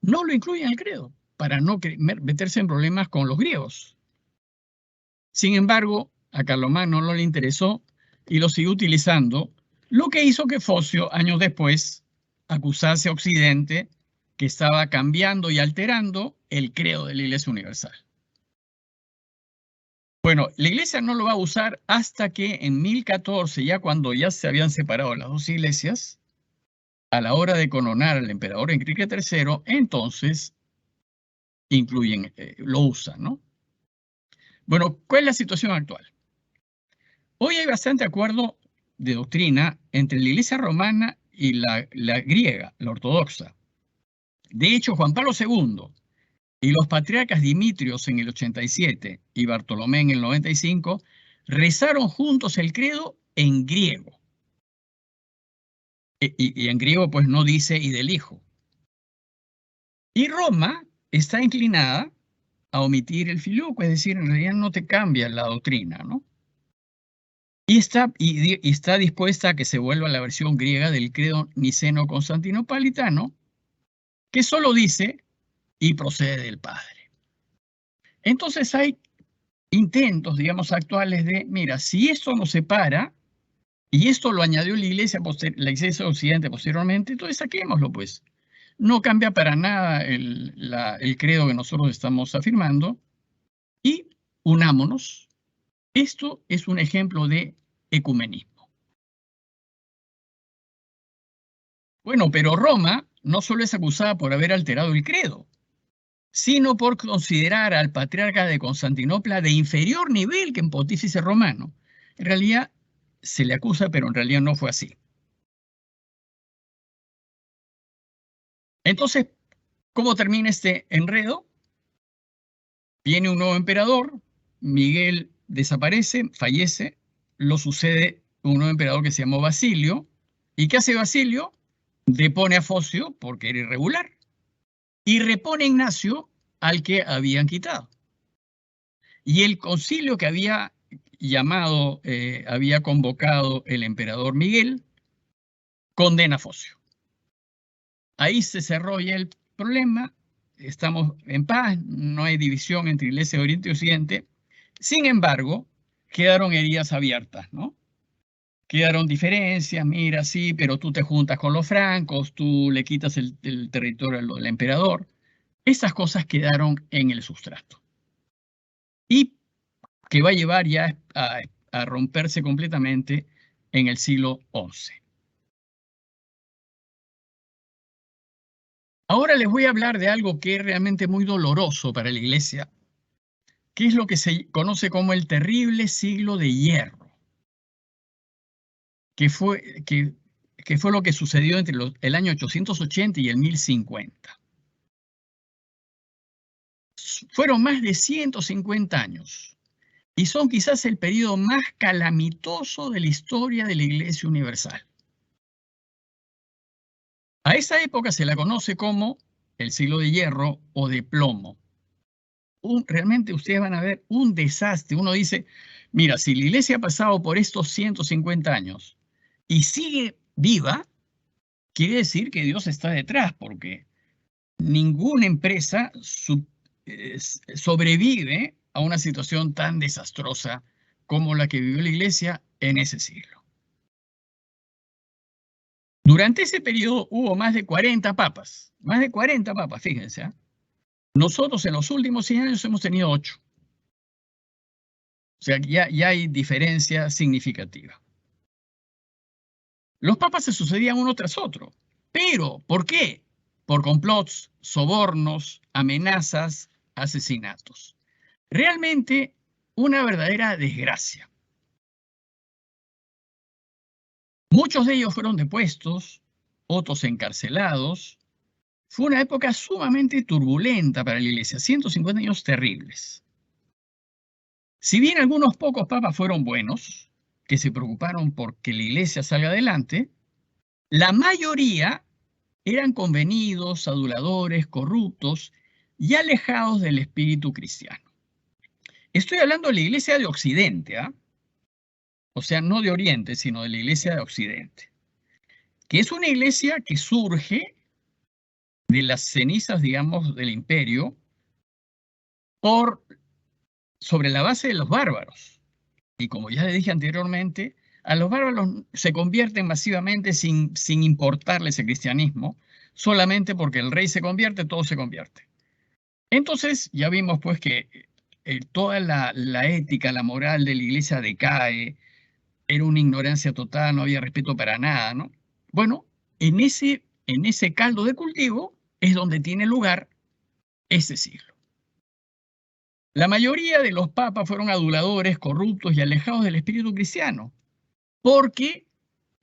no lo incluye en el credo para no meterse en problemas con los griegos. Sin embargo, a Carlomagno no le interesó y lo siguió utilizando, lo que hizo que Focio, años después, acusase a Occidente que estaba cambiando y alterando el credo de la Iglesia Universal. Bueno, la Iglesia no lo va a usar hasta que en 1014, ya cuando ya se habían separado las dos iglesias, a la hora de coronar al emperador Enrique III, entonces lo usan, ¿no? Bueno, ¿cuál es la situación actual? Hoy hay bastante acuerdo de doctrina entre la Iglesia romana y la griega, la ortodoxa. De hecho, Juan Pablo II y los patriarcas Dimitrios en el 87 y Bartolomé en el 95 rezaron juntos el credo en griego. Y en griego pues no dice y del Hijo. Y Roma está inclinada a omitir el filioque, es decir, en realidad no te cambia la doctrina, ¿no? Y está dispuesta a que se vuelva a la versión griega del credo niceno-constantinopolitano, que solo dice y procede del Padre. Entonces hay intentos, digamos, actuales de, mira, si esto nos separa, y esto lo añadió la Iglesia Occidente posteriormente, entonces saquémoslo, pues. No cambia para nada el credo que nosotros estamos afirmando, y unámonos. Esto es un ejemplo de ecumenismo. Bueno, pero Roma no solo es acusada por haber alterado el credo, sino por considerar al patriarca de Constantinopla de inferior nivel que en pontífice romano. En realidad se le acusa, pero en realidad no fue así. Entonces, ¿cómo termina este enredo? Viene un nuevo emperador, Miguel desaparece, fallece, lo sucede un nuevo emperador que se llamó Basilio. ¿Y qué hace Basilio? Depone a Focio porque era irregular y repone a Ignacio al que habían quitado. Y el concilio que había convocado el emperador Miguel, condena a Focio. Ahí se cerró ya el problema, estamos en paz, no hay división entre Iglesia de Oriente y Occidente. Sin embargo, quedaron heridas abiertas, ¿no? Quedaron diferencias, mira, sí, pero tú te juntas con los francos, tú le quitas el territorio al emperador. Estas cosas quedaron en el sustrato. Y que va a llevar ya a romperse completamente en el siglo XI. Ahora les voy a hablar de algo que es realmente muy doloroso para la Iglesia, que es lo que se conoce como el terrible siglo de hierro, que fue lo que sucedió entre el año 880 y el 1050. Fueron más de 150 años y son quizás el periodo más calamitoso de la historia de la Iglesia Universal. A esa época se la conoce como el siglo de hierro o de plomo. Realmente ustedes van a ver un desastre. Uno dice, mira, si la Iglesia ha pasado por estos 150 años y sigue viva, quiere decir que Dios está detrás, porque ninguna empresa sobrevive a una situación tan desastrosa como la que vivió la Iglesia en ese siglo. Durante ese periodo hubo más de 40 papas, fíjense. ¿eh? Nosotros en los últimos 100 años hemos tenido 8. O sea, ya hay diferencia significativa. Los papas se sucedían uno tras otro. ¿Pero por qué? Por complots, sobornos, amenazas, asesinatos. Realmente una verdadera desgracia. Muchos de ellos fueron depuestos, otros encarcelados. Fue una época sumamente turbulenta para la Iglesia, 150 años terribles. Si bien algunos pocos papas fueron buenos, que se preocuparon por que la Iglesia salga adelante, la mayoría eran convenidos, aduladores, corruptos y alejados del espíritu cristiano. Estoy hablando de la Iglesia de Occidente, ¿ah? O sea, no de Oriente, sino de la Iglesia de Occidente, que es una iglesia que surge de las cenizas, digamos, del imperio sobre la base de los bárbaros. Y como ya le dije anteriormente, a los bárbaros se convierten masivamente sin importarles el cristianismo, solamente porque el rey se convierte, todo se convierte. Entonces ya vimos pues que toda la ética, la moral de la iglesia decae, era una ignorancia total, no había respeto para nada, ¿no? Bueno, en ese caldo de cultivo es donde tiene lugar ese siglo. La mayoría de los papas fueron aduladores, corruptos y alejados del espíritu cristiano, porque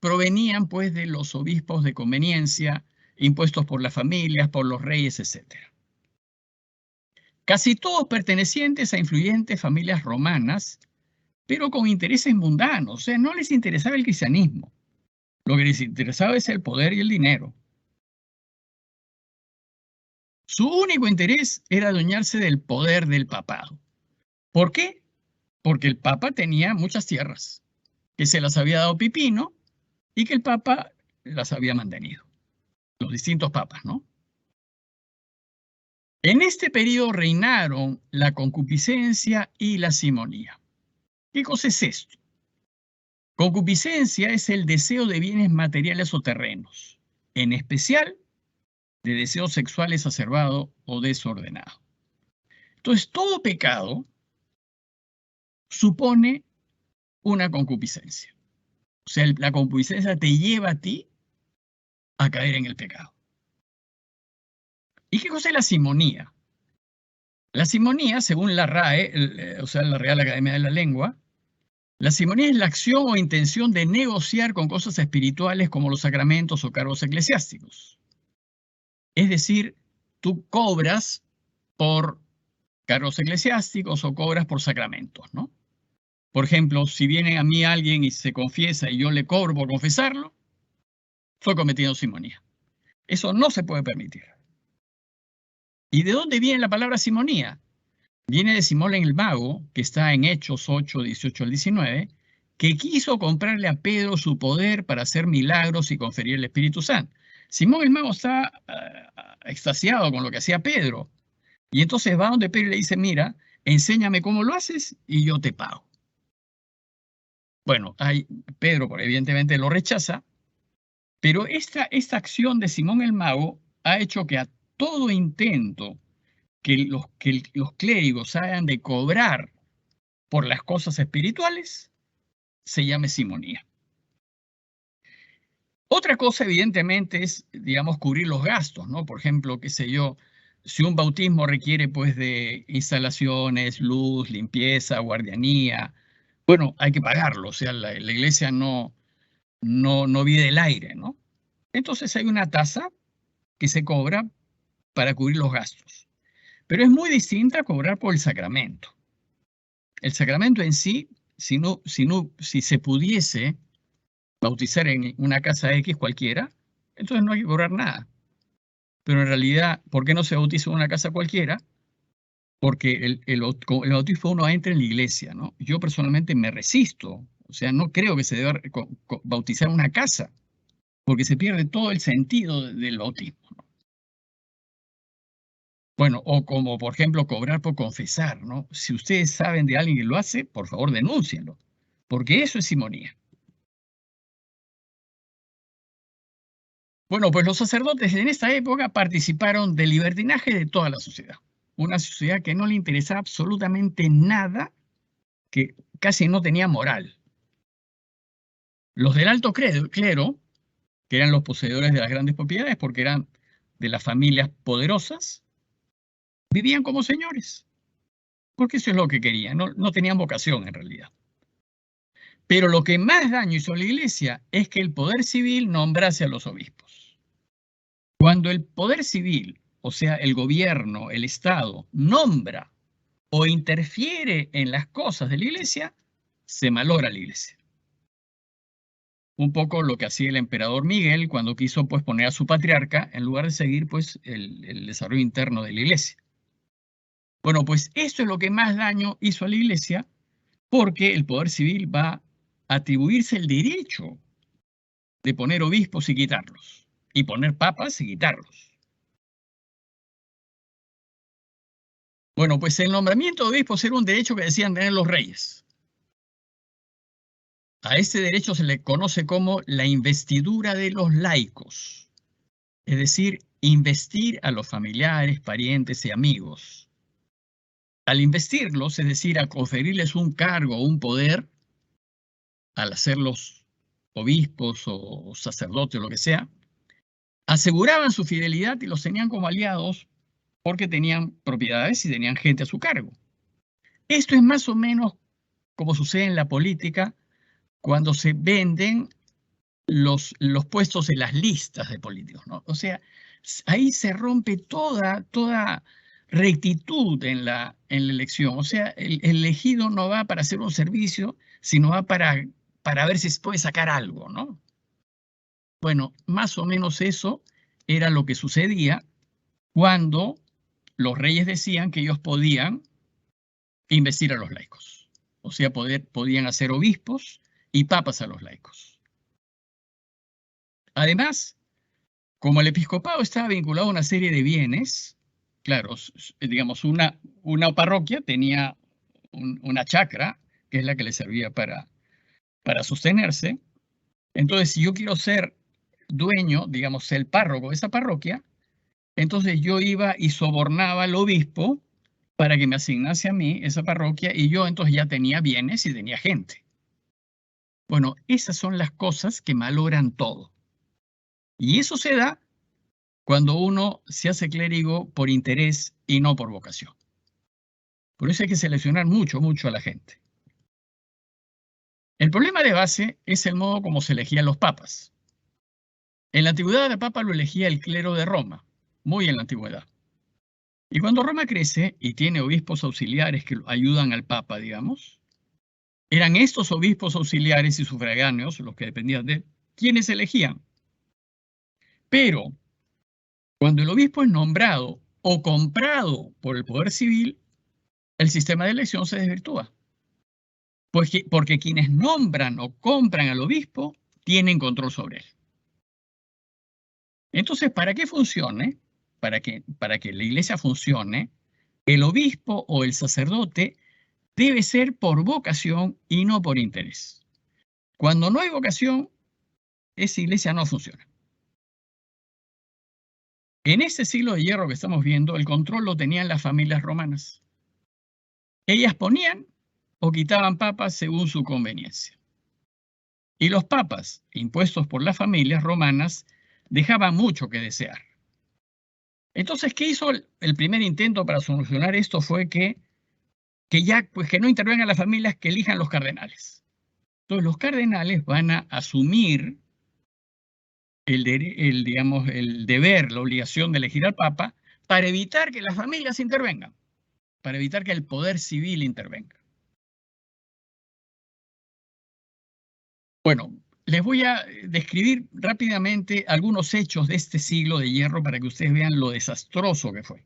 provenían pues de los obispos de conveniencia, impuestos por las familias, por los reyes, etc. Casi todos pertenecientes a influyentes familias romanas, pero con intereses mundanos, o sea, no les interesaba el cristianismo, lo que les interesaba es el poder y el dinero. Su único interés era adueñarse del poder del papado. ¿Por qué? Porque el papa tenía muchas tierras, que se las había dado Pipino y que el papa las había mantenido. Los distintos papas, ¿no? En este periodo reinaron la concupiscencia y la simonía. ¿Qué cosa es esto? Concupiscencia es el deseo de bienes materiales o terrenos, en especial de deseo sexual exacerbado o desordenado. Entonces, todo pecado supone una concupiscencia. O sea, la concupiscencia te lleva a ti a caer en el pecado. ¿Y qué cosa es la simonía? La simonía, según la RAE, o sea, la Real Academia de la Lengua, la simonía es la acción o intención de negociar con cosas espirituales como los sacramentos o cargos eclesiásticos. Es decir, tú cobras por cargos eclesiásticos o cobras por sacramentos, ¿no? Por ejemplo, si viene a mí alguien y se confiesa y yo le cobro por confesarlo, estoy cometiendo simonía. Eso no se puede permitir. ¿Y de dónde viene la palabra simonía? Viene de Simón el Mago, que está en Hechos 8, 18 al 19, que quiso comprarle a Pedro su poder para hacer milagros y conferir el Espíritu Santo. Simón el Mago está extasiado con lo que hacía Pedro. Y entonces va donde Pedro y le dice, mira, enséñame cómo lo haces y yo te pago. Bueno, Pedro evidentemente lo rechaza, pero esta acción de Simón el Mago ha hecho que a todo intento que los clérigos hagan de cobrar por las cosas espirituales, se llame simonía. Otra cosa, evidentemente, es, digamos, cubrir los gastos, ¿no? Por ejemplo, qué sé yo, si un bautismo requiere, pues, de instalaciones, luz, limpieza, guardianía, bueno, hay que pagarlo, o sea, la iglesia no vive del aire, ¿no? Entonces hay una tasa que se cobra para cubrir los gastos. Pero es muy distinta a cobrar por el sacramento. El sacramento en sí, si se pudiese bautizar en una casa X cualquiera, entonces no hay que cobrar nada. Pero en realidad, ¿por qué no se bautiza en una casa cualquiera? Porque el bautismo uno entra en la iglesia, ¿no? Yo personalmente me resisto, o sea, no creo que se deba bautizar en una casa, porque se pierde todo el sentido del bautismo. Bueno, o como por ejemplo cobrar por confesar, ¿no? Si ustedes saben de alguien que lo hace, por favor denúncienlo, porque eso es simonía. Bueno, pues los sacerdotes en esta época participaron del libertinaje de toda la sociedad. Una sociedad que no le interesaba absolutamente nada, que casi no tenía moral. Los del alto clero que eran los poseedores de las grandes propiedades, porque eran de las familias poderosas, vivían como señores, porque eso es lo que querían, no tenían vocación en realidad. Pero lo que más daño hizo a la Iglesia es que el poder civil nombrase a los obispos. Cuando el poder civil, o sea, el gobierno, el Estado, nombra o interfiere en las cosas de la Iglesia, se malogra la Iglesia. Un poco lo que hacía el emperador Miguel cuando quiso pues poner a su patriarca en lugar de seguir pues el desarrollo interno de la Iglesia. Bueno, pues esto es lo que más daño hizo a la Iglesia, porque el poder civil va a atribuirse el derecho de poner obispos y quitarlos, y poner papas y quitarlos. Bueno, pues el nombramiento de obispos era un derecho que decían tener los reyes. A este derecho se le conoce como la investidura de los laicos, es decir, investir a los familiares, parientes y amigos. Al investirlos, es decir, a conferirles un cargo o un poder, al hacerlos obispos o sacerdotes o lo que sea, aseguraban su fidelidad y los tenían como aliados porque tenían propiedades y tenían gente a su cargo. Esto es más o menos como sucede en la política cuando se venden los puestos en las listas de políticos, ¿no? O sea, ahí se rompe toda rectitud en la elección. O sea, el elegido no va para hacer un servicio, sino va para ver si se puede sacar algo, ¿no? Bueno, más o menos eso era lo que sucedía cuando los reyes decían que ellos podían investir a los laicos. O sea, podían hacer obispos y papas a los laicos. Además, como el episcopado estaba vinculado a una serie de bienes, claro, digamos, una parroquia tenía una chacra, que es la que le servía para sostenerse. Entonces, si yo quiero ser dueño, digamos, el párroco de esa parroquia, entonces yo iba y sobornaba al obispo para que me asignase a mí esa parroquia y yo entonces ya tenía bienes y tenía gente. Bueno, esas son las cosas que malogran todo. Y eso se da cuando uno se hace clérigo por interés y no por vocación. Por eso hay que seleccionar mucho a la gente. El problema de base es el modo como se elegían los papas. En la antigüedad el papa lo elegía el clero de Roma, muy en la antigüedad. Y cuando Roma crece y tiene obispos auxiliares que ayudan al papa, digamos, eran estos obispos auxiliares y sufragáneos, los que dependían de quienes elegían. Pero cuando el obispo es nombrado o comprado por el poder civil, el sistema de elección se desvirtúa. Porque quienes nombran o compran al obispo tienen control sobre él. Entonces, para que funcione, para que la iglesia funcione, el obispo o el sacerdote debe ser por vocación y no por interés. Cuando no hay vocación, esa iglesia no funciona. En este siglo de hierro que estamos viendo, el control lo tenían las familias romanas. Ellas ponían o quitaban papas según su conveniencia. Y los papas, impuestos por las familias romanas, dejaban mucho que desear. Entonces, ¿qué hizo el primer intento para solucionar esto? Fue que no intervengan las familias, que elijan los cardenales. Entonces, los cardenales van a asumir el deber, la obligación de elegir al papa para evitar que las familias intervengan, para evitar que el poder civil intervenga. Bueno, les voy a describir rápidamente algunos hechos de este siglo de hierro para que ustedes vean lo desastroso que fue.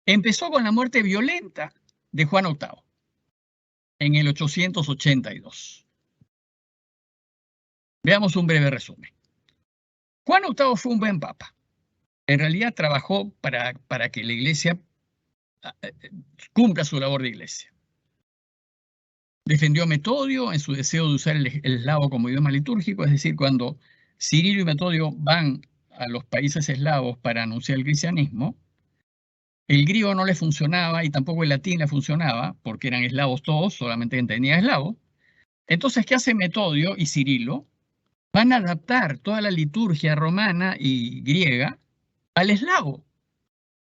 Empezó con la muerte violenta de Juan VIII en el 882. Veamos un breve resumen. Juan VIII fue un buen papa. En realidad trabajó para que la iglesia cumpla su labor de iglesia. Defendió a Metodio en su deseo de usar el eslavo como idioma litúrgico, es decir, cuando Cirilo y Metodio van a los países eslavos para anunciar el cristianismo, el griego no le funcionaba y tampoco el latín le funcionaba, porque eran eslavos todos, solamente entendía eslavo. Entonces, ¿qué hace Metodio y Cirilo? van a adaptar toda la liturgia romana y griega al eslavo.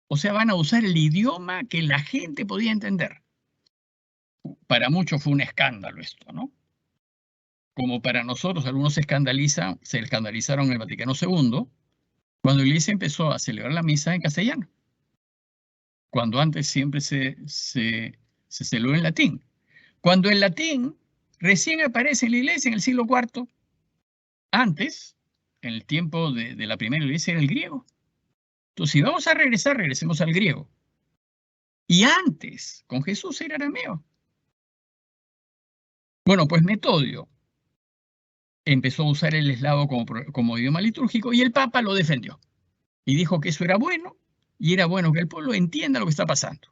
O sea, van a usar el idioma que la gente podía entender. Para muchos fue un escándalo esto, ¿no? Como para nosotros, algunos se escandalizaron en el Vaticano II, cuando la Iglesia empezó a celebrar la misa en castellano, cuando antes siempre se celebró en latín. Cuando el latín recién aparece en la Iglesia en el siglo IV, antes, en el tiempo de la primera Iglesia, era el griego. Entonces, si vamos a regresar, regresemos al griego. Y antes, con Jesús era arameo. Bueno, pues Metodio empezó a usar el eslavo como idioma litúrgico y el Papa lo defendió. Y dijo que eso era bueno, y era bueno que el pueblo entienda lo que está pasando.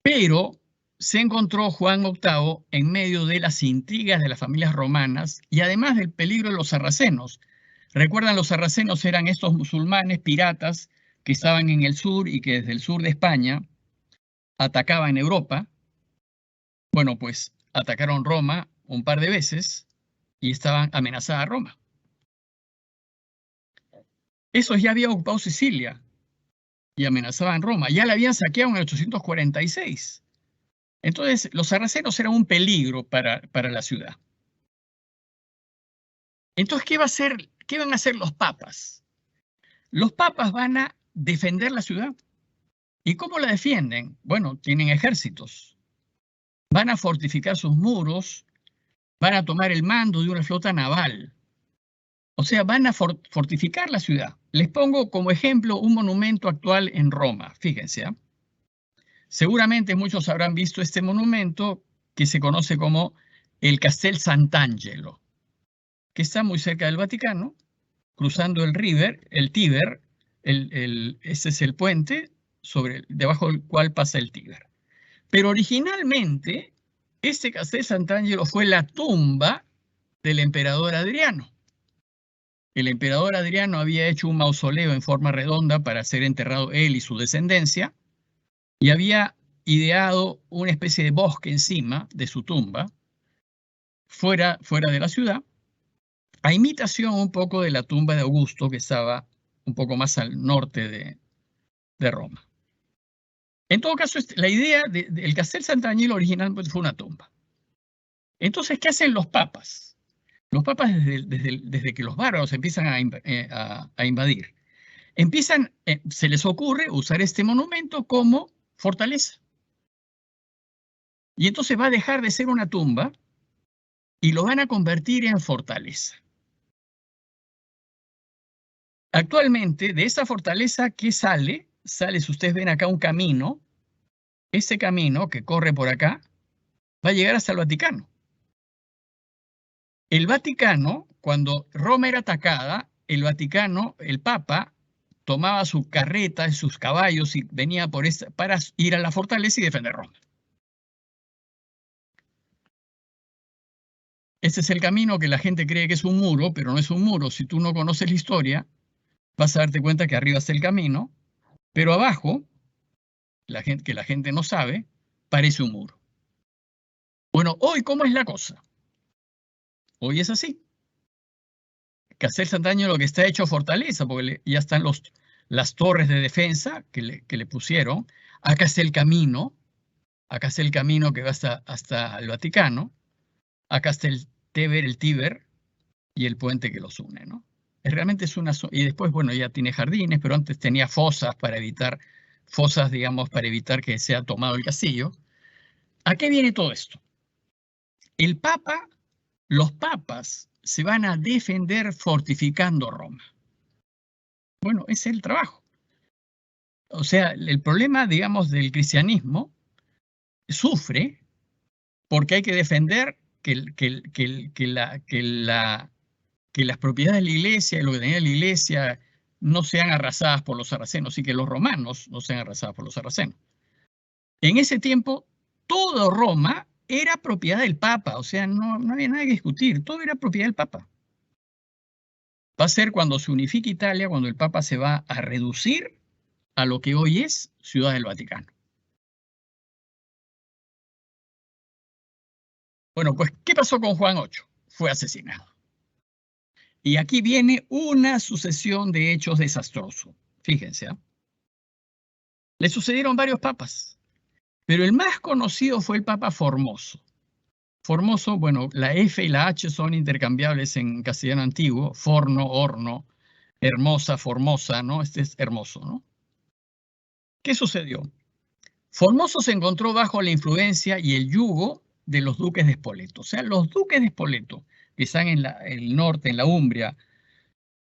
Pero se encontró Juan VIII en medio de las intrigas de las familias romanas y además del peligro de los sarracenos. Recuerdan, los sarracenos eran estos musulmanes piratas que estaban en el sur y que desde el sur de España atacaban Europa. Bueno, pues atacaron Roma un par de veces y estaban amenazada Roma. Esos ya habían ocupado Sicilia y amenazaban Roma. Ya la habían saqueado en el 846. Entonces, los sarracenos eran un peligro para la ciudad. Entonces, ¿qué van a hacer los papas? Los papas van a defender la ciudad. ¿Y cómo la defienden? Bueno, tienen ejércitos. Van a fortificar sus muros, van a tomar el mando de una flota naval. O sea, van a fortificar la ciudad. Les pongo como ejemplo un monumento actual en Roma. Fíjense, ¿eh? Seguramente muchos habrán visto este monumento que se conoce como el Castel Sant'Angelo, que está muy cerca del Vaticano, cruzando el Tíber. Ese es el puente debajo del cual pasa el Tíber. Pero originalmente, este Castel Sant'Angelo fue la tumba del emperador Adriano. El emperador Adriano había hecho un mausoleo en forma redonda para ser enterrado él y su descendencia, y había ideado una especie de bosque encima de su tumba, fuera de la ciudad, a imitación un poco de la tumba de Augusto, que estaba un poco más al norte de Roma. En todo caso, la idea del Castel Sant'Angelo originalmente fue una tumba. Entonces, ¿qué hacen los papas? Los papas, desde que los bárbaros empiezan a invadir, se les ocurre usar este monumento como fortaleza. Y entonces va a dejar de ser una tumba y lo van a convertir en fortaleza. Actualmente, de esa fortaleza, ¿qué sale? Sale, si ustedes ven acá, un camino. Ese camino que corre por acá va a llegar hasta el Vaticano. El Vaticano, cuando Roma era atacada, el Vaticano, el Papa, tomaba su carreta y sus caballos y venía para ir a la fortaleza y defender Roma. Este es el camino que la gente cree que es un muro, pero no es un muro. Si tú no conoces la historia, vas a darte cuenta que arriba está el camino, pero abajo, que la gente no sabe, parece un muro. Bueno, hoy, ¿cómo es la cosa? Hoy es así. Castel Sant'Angelo, lo que está hecho fortaleza, porque ya están las torres de defensa que le pusieron. Acá está el camino que va hasta el Vaticano. Acá está el Tíber y el puente que los une, ¿no? Realmente es una zona, y después, bueno, ya tiene jardines, pero antes tenía fosas, digamos, para evitar que sea tomado el castillo. ¿A qué viene todo esto? Los papas se van a defender fortificando Roma. Bueno, ese es el trabajo. O sea, el problema, digamos, del cristianismo sufre porque hay que defender que las propiedades de la iglesia y lo que tenía la iglesia no sean arrasadas por los sarracenos y que los romanos no sean arrasados por los sarracenos. En ese tiempo, todo Roma era propiedad del Papa, o sea, no había nada que discutir, todo era propiedad del Papa. Va a ser cuando se unifique Italia, cuando el Papa se va a reducir a lo que hoy es Ciudad del Vaticano. Bueno, pues, ¿qué pasó con Juan VIII? fue asesinado. Y aquí viene una sucesión de hechos desastrosos. Fíjense, ¿eh? Le sucedieron varios papas, pero el más conocido fue el Papa Formoso. Formoso, bueno, la F y la H son intercambiables en castellano antiguo, forno, horno, hermosa, formosa, ¿no? Este es hermoso, ¿no? ¿Qué sucedió? Formoso se encontró bajo la influencia y el yugo de los duques de Spoleto. O sea, los duques de Spoleto, que están en el norte, en la Umbria,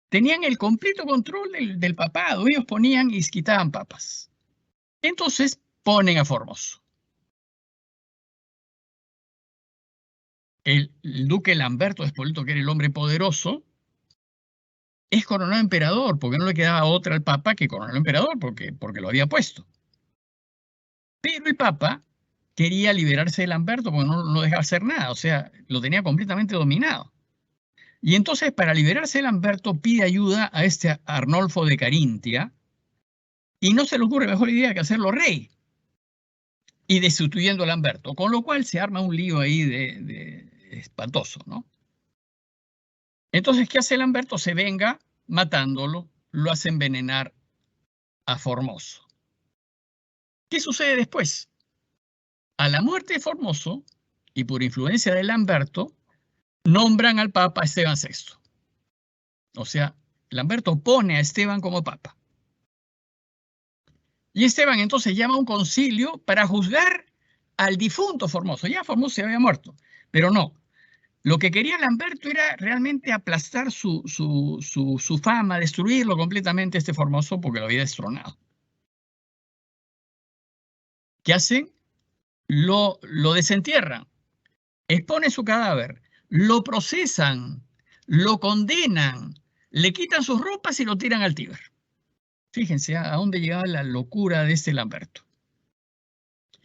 tenían el completo control del papado. Ellos ponían y quitaban papas. Entonces ponen a Formoso. El duque Lamberto de Spoleto, que era el hombre poderoso, es coronado emperador, porque no le quedaba otra al papa que coronarlo emperador, porque lo había puesto. Pero el papa quería liberarse de Lamberto porque no dejaba hacer nada, o sea, lo tenía completamente dominado. Y entonces, para liberarse de Lamberto, pide ayuda a este Arnolfo de Carintia, y no se le ocurre mejor idea que hacerlo rey, y destituyendo a Lamberto, con lo cual se arma un lío ahí de espantoso, ¿no? Entonces, ¿qué hace Lamberto? Se venga matándolo, lo hace envenenar a Formoso. ¿Qué sucede después? A la muerte de Formoso, y por influencia de Lamberto, nombran al Papa Esteban VI. O sea, Lamberto pone a Esteban como Papa. Y Esteban entonces llama a un concilio para juzgar al difunto Formoso. Ya Formoso se había muerto, pero no. Lo que quería Lamberto era realmente aplastar su fama, destruirlo completamente este Formoso porque lo había destronado. ¿Qué hacen? Lo desentierran, exponen su cadáver, lo procesan, lo condenan, le quitan sus ropas y lo tiran al Tíber. Fíjense a dónde llegaba la locura de este Lamberto,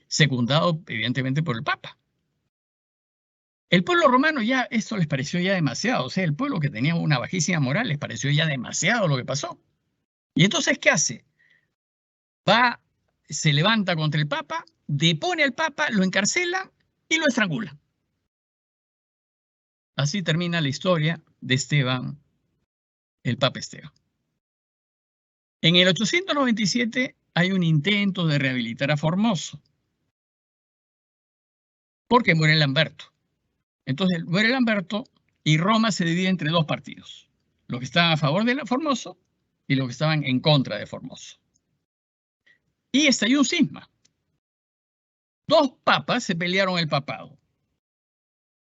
secundado evidentemente por el Papa. El pueblo romano ya esto les pareció ya demasiado, o sea, el pueblo que tenía una bajísima moral les pareció ya demasiado lo que pasó. Y entonces, ¿qué hace? Se levanta contra el Papa, depone al Papa, lo encarcela y lo estrangula. Así termina la historia de Esteban, el Papa Esteban. En el 897 hay un intento de rehabilitar a Formoso, porque muere Lamberto. Entonces muere Lamberto y Roma se divide entre dos partidos, los que estaban a favor de Formoso y los que estaban en contra de Formoso. Y estalló un cisma. Dos papas se pelearon el papado.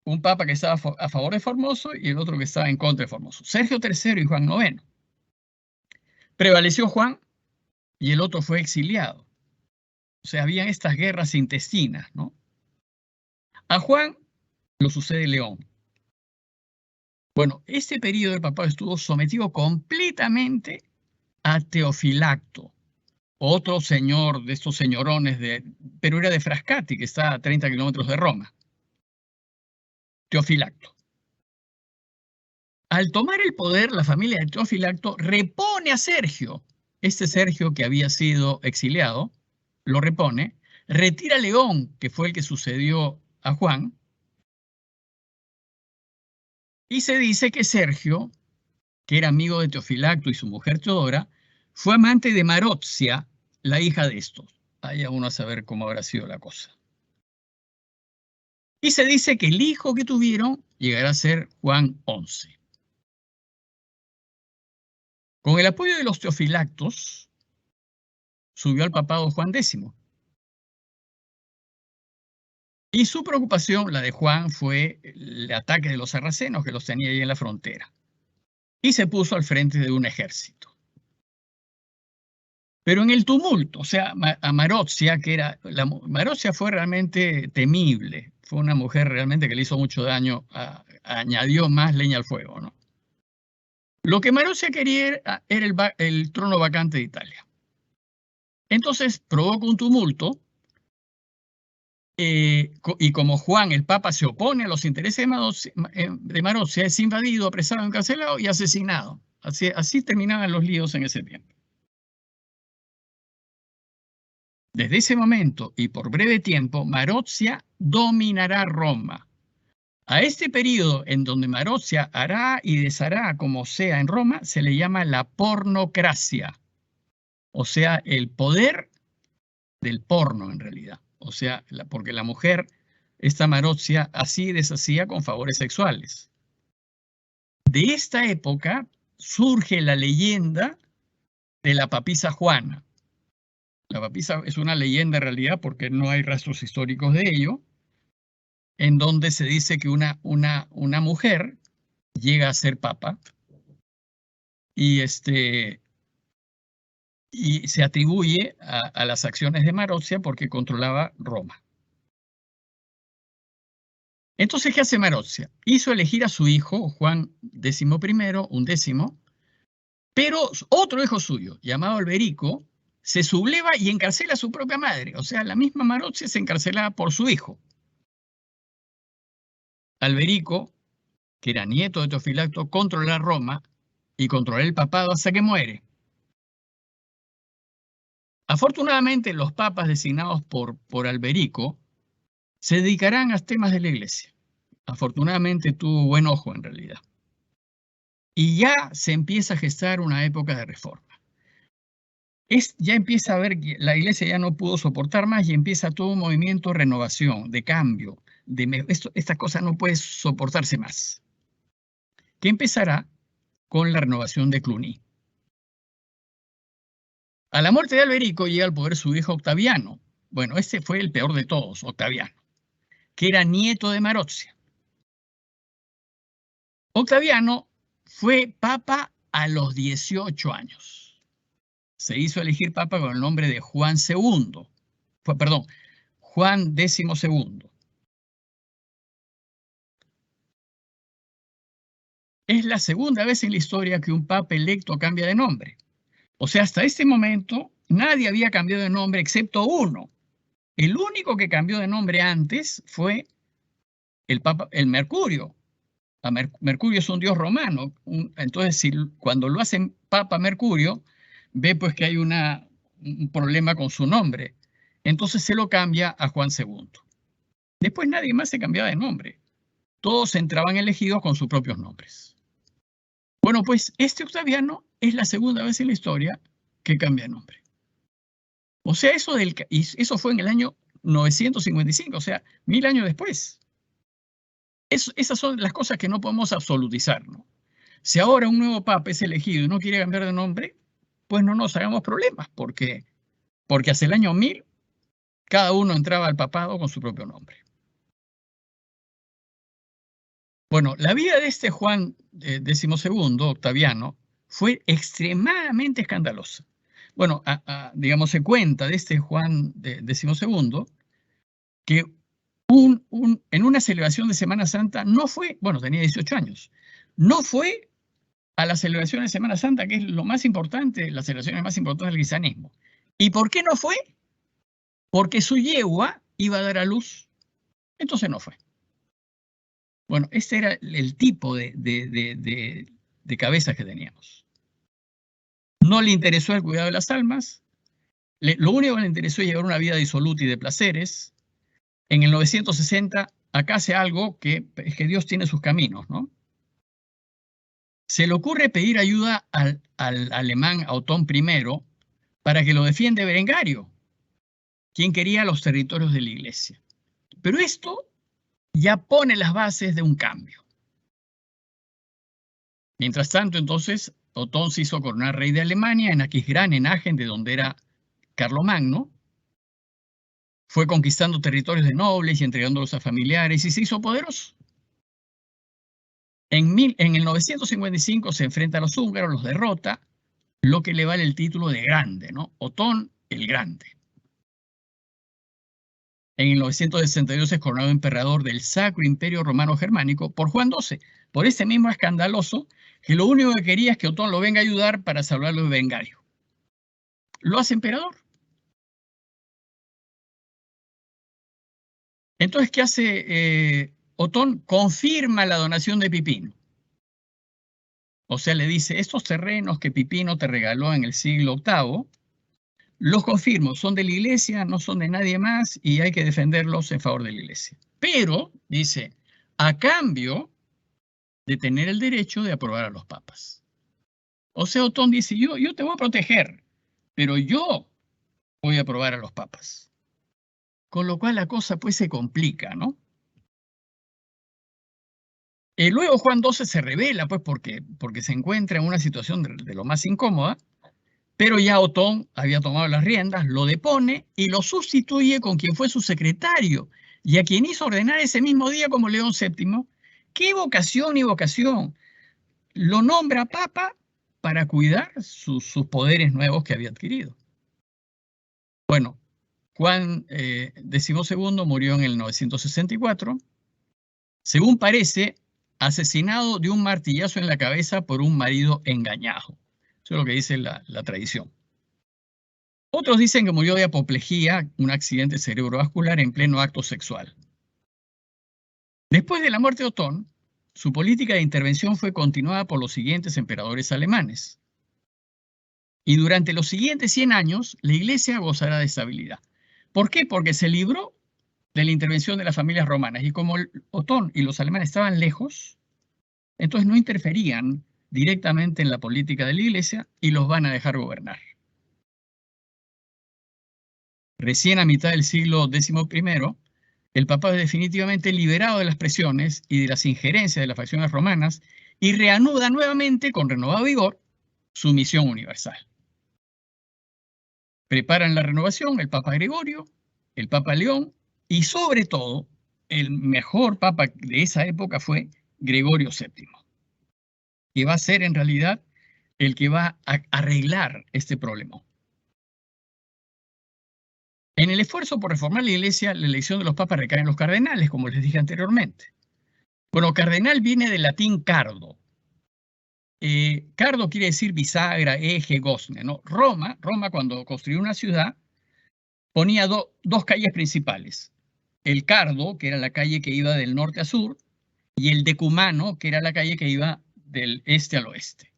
Un papa que estaba a favor de Formoso y el otro que estaba en contra de Formoso. Sergio III y Juan IX. Prevaleció Juan y el otro fue exiliado. O sea, habían estas guerras intestinas, ¿no? A Juan lo sucede León. Bueno, este periodo del papado estuvo sometido completamente a Teofilacto, otro señor de estos señorones pero era de Frascati, que está a 30 kilómetros de Roma. Teofilacto. Al tomar el poder, la familia de Teofilacto repone a Sergio. Este Sergio que había sido exiliado, lo repone, retira a León, que fue el que sucedió a Juan, y se dice que Sergio, que era amigo de Teofilacto y su mujer Teodora, fue amante de Marozia, la hija de estos. Vaya uno a saber cómo habrá sido la cosa. Y se dice que el hijo que tuvieron llegará a ser Juan XI. Con el apoyo de los Teofilactos, subió al papado Juan X. Y su preocupación, la de Juan, fue el ataque de los sarracenos que los tenía ahí en la frontera. Y se puso al frente de un ejército. Pero en el tumulto, o sea, a Marozia, Marozia fue realmente temible, fue una mujer realmente que le hizo mucho daño, añadió más leña al fuego, ¿no? Lo que Marozia quería era el trono vacante de Italia. Entonces provoca un tumulto, y como Juan, el Papa, se opone a los intereses de Marozia, es invadido, apresado, encarcelado y asesinado. Así terminaban los líos en ese tiempo. Desde ese momento y por breve tiempo, Marozia dominará Roma A este periodo en donde Marozia hará y deshará como sea en Roma, se le llama la pornocracia, o sea, el poder del porno en realidad. O sea, porque la mujer, esta Marozia, así y deshacía con favores sexuales. De esta época surge la leyenda de la papisa Juana. La papisa es una leyenda en realidad porque no hay rastros históricos de ello, en donde se dice que una mujer llega a ser papa y, y se atribuye a las acciones de Marozia porque controlaba Roma. Entonces, ¿qué hace Marozia? Hizo elegir a su hijo, Juan XI, un décimo, pero otro hijo suyo, llamado Alberico, se subleva y encarcela a su propia madre. O sea, la misma Marozia se encarcelaba por su hijo. Alberico, que era nieto de Teofilacto, controla Roma y controla el papado hasta que muere. Afortunadamente, los papas designados por Alberico se dedicarán a temas de la iglesia. Afortunadamente tuvo buen ojo en realidad. Y ya se empieza a gestar una época de reforma. Ya empieza a ver que la iglesia ya no pudo soportar más y empieza todo un movimiento de renovación, de cambio. Esta cosa no puede soportarse más. Que empezará con la renovación de Cluny. A la muerte de Alberico llega al poder su hijo Octaviano. Bueno, este fue el peor de todos, Octaviano, que era nieto de Marozia. Octaviano fue papa a los 18 años. Se hizo elegir papa con el nombre de Juan II. Juan XII. Es la segunda vez en la historia que un papa electo cambia de nombre. O sea, hasta este momento nadie había cambiado de nombre excepto uno. El único que cambió de nombre antes fue el Mercurio. Mercurio es un dios romano. Entonces, cuando lo hacen Papa Mercurio, ve pues que hay un problema con su nombre. Entonces se lo cambia a Juan II. Después nadie más se cambiaba de nombre. Todos entraban elegidos con sus propios nombres. Bueno, pues este Octaviano es la segunda vez en la historia que cambia de nombre. O sea, eso fue en el año 955, o sea, 1000 años después. Esas son las cosas que no podemos absolutizar, ¿no? Si ahora un nuevo papa es elegido y no quiere cambiar de nombre, pues no nos hagamos problemas, porque hacia el año 1000 cada uno entraba al papado con su propio nombre. Bueno, la vida de este Juan XII, Octaviano, fue extremadamente escandalosa. Bueno, digamos, se cuenta de este Juan XII que en una celebración de Semana Santa no fue, bueno, tenía 18 años, no fue a la celebración de Semana Santa, que es lo más importante, las celebraciones más importantes del cristianismo. ¿Y por qué no fue? Porque su yegua iba a dar a luz, entonces no fue. Bueno, este era el tipo de cabezas que teníamos. No le interesó el cuidado de las almas, lo único que le interesó es llevar una vida disoluta y de placeres. En el 960 acá hace algo que es que Dios tiene sus caminos, ¿no? Se le ocurre pedir ayuda al alemán Otón I para que lo defienda Berengario, quien quería los territorios de la iglesia. Pero esto ya pone las bases de un cambio. Mientras tanto, entonces, Otón se hizo coronar rey de Alemania en Aquisgrán, en Agen, de donde era Carlomagno. Fue conquistando territorios de nobles y entregándolos a familiares y se hizo poderoso. En el 955 se enfrenta a los húngaros, los derrota, lo que le vale el título de grande, ¿no? Otón el Grande. En el 962 es coronado emperador del Sacro Imperio Romano Germánico por Juan XII, por ese mismo escandaloso que lo único que quería es que Otón lo venga a ayudar para salvarlo de Berengario. Lo hace emperador. Entonces, ¿qué hace Otón? Confirma la donación de Pipino. O sea, le dice, estos terrenos que Pipino te regaló en el siglo VIII, los confirmo, son de la iglesia, no son de nadie más y hay que defenderlos en favor de la iglesia. Pero, dice, a cambio de tener el derecho de aprobar a los papas. O sea, Otón dice, yo te voy a proteger, pero yo voy a aprobar a los papas. Con lo cual la cosa pues se complica, ¿no? Luego Juan XII se revela, pues, porque se encuentra en una situación de lo más incómoda, pero ya Otón había tomado las riendas, lo depone y lo sustituye con quien fue su secretario y a quien hizo ordenar ese mismo día como León VII. ¡Qué vocación y vocación! Lo nombra papa para cuidar sus poderes nuevos que había adquirido. Bueno, Juan XII murió en el 964. Según parece, asesinado de un martillazo en la cabeza por un marido engañado. Eso es lo que dice la tradición. Otros dicen que murió de apoplejía, un accidente cerebrovascular en pleno acto sexual. Después de la muerte de Otón, su política de intervención fue continuada por los siguientes emperadores alemanes. Y durante los siguientes 100 años, la Iglesia gozará de estabilidad. ¿Por qué? Porque se libró de la intervención de las familias romanas. Y como Otón y los alemanes estaban lejos, entonces no interferían directamente en la política de la Iglesia y los van a dejar gobernar. Recién a mitad del siglo XI, el Papa es definitivamente liberado de las presiones y de las injerencias de las facciones romanas y reanuda nuevamente, con renovado vigor, su misión universal. Preparan la renovación el Papa Gregorio, el Papa León y sobre todo, el mejor Papa de esa época fue Gregorio VII, que va a ser en realidad el que va a arreglar este problema. En el esfuerzo por reformar la Iglesia, la elección de los papas recae en los cardenales, como les dije anteriormente. Bueno, cardenal viene del latín cardo. Cardo quiere decir bisagra, eje, gozne, ¿no? Roma, cuando construyó una ciudad, ponía dos calles principales. El Cardo, que era la calle que iba del norte a sur, y el Decumano, que era la calle que iba del este al oeste.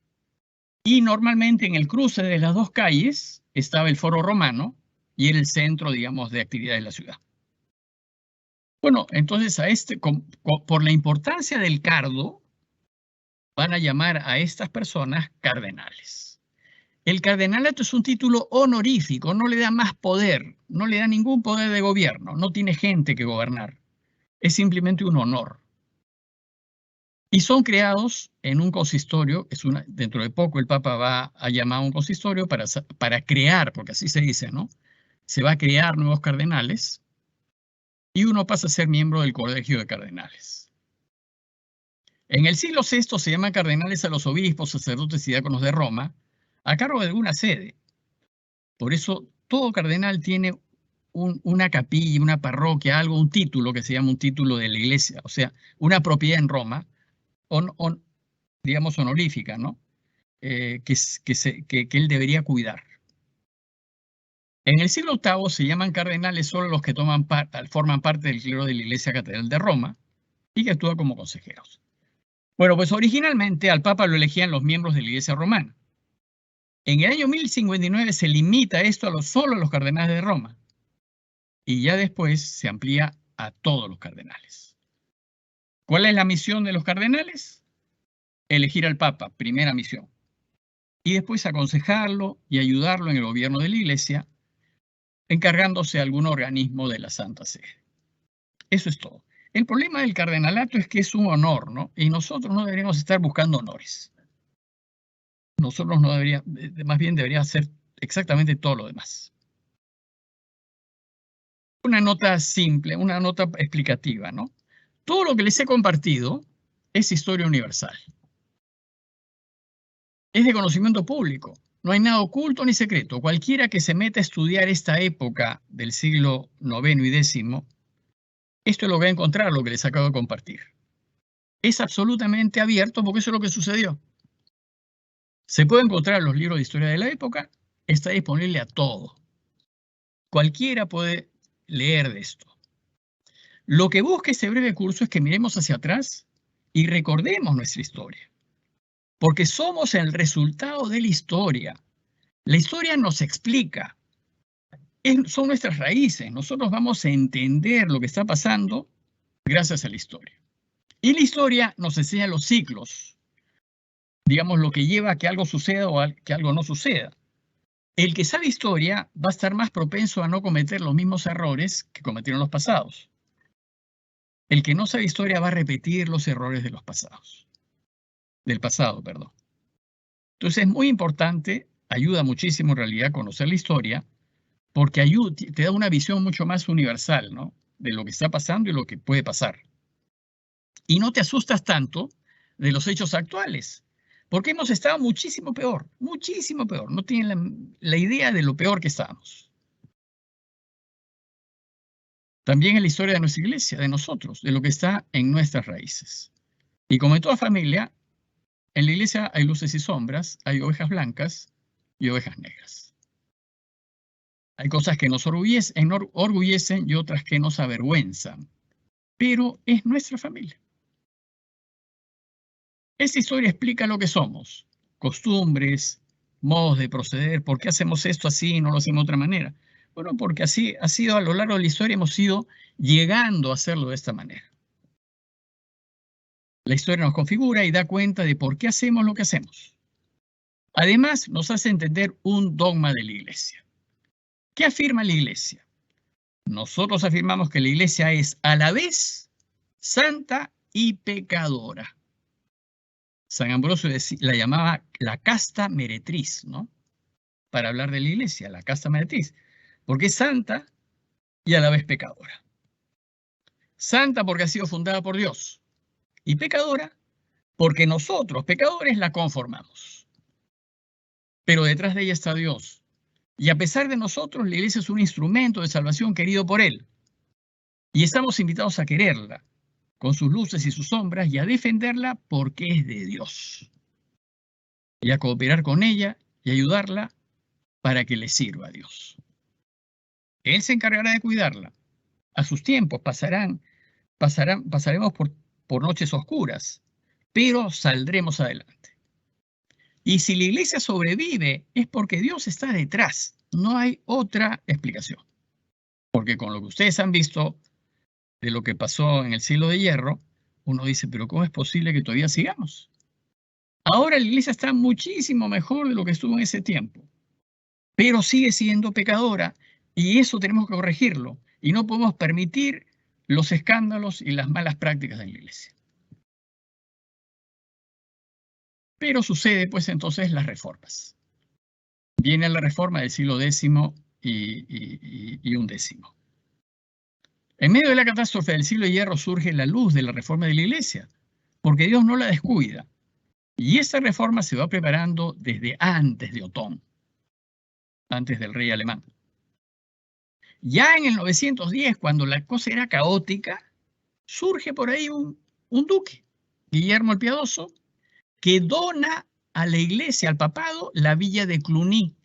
Y normalmente en el cruce de las dos calles estaba el Foro Romano y era el centro, digamos, de actividad de la ciudad. Bueno, entonces por la importancia del cardo, van a llamar a estas personas cardenales. El cardenalato es un título honorífico, no le da más poder, no le da ningún poder de gobierno, no tiene gente que gobernar. Es simplemente un honor. Y son creados en un consistorio, dentro de poco el Papa va a llamar a un consistorio para crear, porque así se dice, ¿no? Se va a crear nuevos cardenales y uno pasa a ser miembro del Colegio de Cardenales. En el siglo VI se llaman cardenales a los obispos, sacerdotes y diáconos de Roma, a cargo de alguna sede. Por eso todo cardenal tiene una capilla, una parroquia, un título que se llama un título de la Iglesia, o sea, una propiedad en Roma, digamos honorífica, ¿no? Que él debería cuidar. En el siglo VIII se llaman cardenales solo los que forman parte del clero de la Iglesia Catedral de Roma y que actúan como consejeros. Bueno, pues originalmente al Papa lo elegían los miembros de la Iglesia romana. En el año 1059 se limita esto solo a los cardenales de Roma y ya después se amplía a todos los cardenales. ¿Cuál es la misión de los cardenales? Elegir al Papa, primera misión, y después aconsejarlo y ayudarlo en el gobierno de la Iglesia, encargándose de algún organismo de la Santa Sede. Eso es todo. El problema del cardenalato es que es un honor, ¿no? Y nosotros no deberíamos estar buscando honores. Nosotros no deberíamos, más bien debería hacer exactamente todo lo demás. Una nota simple, una nota explicativa, ¿no? Todo lo que les he compartido es historia universal. Es de conocimiento público. No hay nada oculto ni secreto. Cualquiera que se meta a estudiar esta época del siglo IX y X, esto es lo que va a encontrar, lo que les acabo de compartir. Es absolutamente abierto porque eso es lo que sucedió. Se puede encontrar en los libros de historia de la época, está disponible a todo. Cualquiera puede leer de esto. Lo que busca este breve curso es que miremos hacia atrás y recordemos nuestra historia. Porque somos el resultado de la historia. La historia nos explica. Son nuestras raíces. Nosotros vamos a entender lo que está pasando gracias a la historia. Y la historia nos enseña los ciclos, digamos, lo que lleva a que algo suceda o a que algo no suceda. El que sabe historia va a estar más propenso a no cometer los mismos errores que cometieron los pasados. El que no sabe historia va a repetir los errores de los pasados. Del pasado, perdón. Entonces es muy importante, ayuda muchísimo en realidad conocer la historia, porque te da una visión mucho más universal, ¿no? De lo que está pasando y lo que puede pasar. Y no te asustas tanto de los hechos actuales, porque hemos estado muchísimo peor, muchísimo peor. No tienen la idea de lo peor que estábamos. También en la historia de nuestra iglesia, de nosotros, de lo que está en nuestras raíces. Y como en toda familia, en la iglesia hay luces y sombras, hay ovejas blancas y ovejas negras. Hay cosas que nos orgullecen y otras que nos avergüenzan, pero es nuestra familia. Esta historia explica lo que somos, costumbres, modos de proceder, por qué hacemos esto así y no lo hacemos de otra manera. Bueno, porque así ha sido a lo largo de la historia, hemos ido llegando a hacerlo de esta manera. La historia nos configura y da cuenta de por qué hacemos lo que hacemos. Además, nos hace entender un dogma de la iglesia. ¿Qué afirma la iglesia? Nosotros afirmamos que la iglesia es a la vez santa y pecadora. San Ambrosio la llamaba la casta meretriz, ¿no? Para hablar de la iglesia, la casta meretriz, porque es santa y a la vez pecadora. Santa porque ha sido fundada por Dios y pecadora porque nosotros, pecadores, la conformamos. Pero detrás de ella está Dios. Y a pesar de nosotros, la iglesia es un instrumento de salvación querido por Él. Y estamos invitados a quererla, con sus luces y sus sombras, y a defenderla porque es de Dios. Y a cooperar con ella y ayudarla para que le sirva a Dios. Él se encargará de cuidarla. A sus tiempos pasaremos por noches oscuras, pero saldremos adelante. Y si la iglesia sobrevive, es porque Dios está detrás. No hay otra explicación. Porque con lo que ustedes han visto de lo que pasó en el siglo de hierro, uno dice, pero ¿cómo es posible que todavía sigamos? Ahora la iglesia está muchísimo mejor de lo que estuvo en ese tiempo, pero sigue siendo pecadora y eso tenemos que corregirlo. Y no podemos permitir los escándalos y las malas prácticas en la iglesia. Pero sucede pues entonces las reformas. Viene la reforma del siglo X y XI. En medio de la catástrofe del siglo de hierro surge la luz de la reforma de la iglesia, porque Dios no la descuida. Y esta reforma se va preparando desde antes de Otón, antes del rey alemán. Ya en el 910, cuando la cosa era caótica, surge por ahí un duque, Guillermo el Piadoso, que dona a la iglesia, al papado, la villa de Cluny,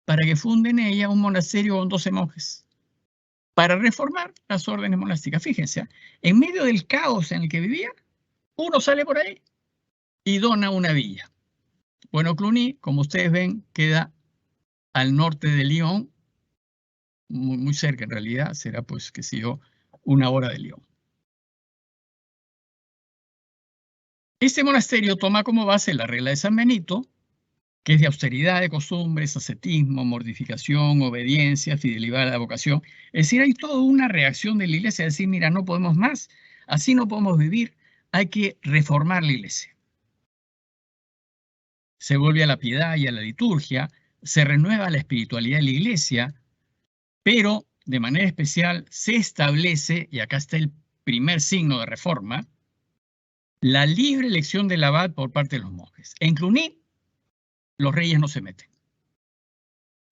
para que funden en ella un monasterio con 12 monjes, para reformar las órdenes monásticas. Fíjense, en medio del caos en el que vivían, uno sale por ahí y dona una villa. Bueno, Cluny, como ustedes ven, queda al norte de Lyon, muy cerca en realidad, será pues, qué sé yo, 1 hora de Lyon. Este monasterio toma como base la regla de San Benito, que es de austeridad de costumbres, ascetismo, mortificación, obediencia, fidelidad a la vocación. Es decir, hay toda una reacción de la iglesia a decir, mira, no podemos más, así no podemos vivir, hay que reformar la iglesia. Se vuelve a la piedad y a la liturgia, se renueva la espiritualidad de la iglesia, pero de manera especial se establece, y acá está el primer signo de reforma, la libre elección del abad por parte de los monjes. En Cluny, los reyes no se meten.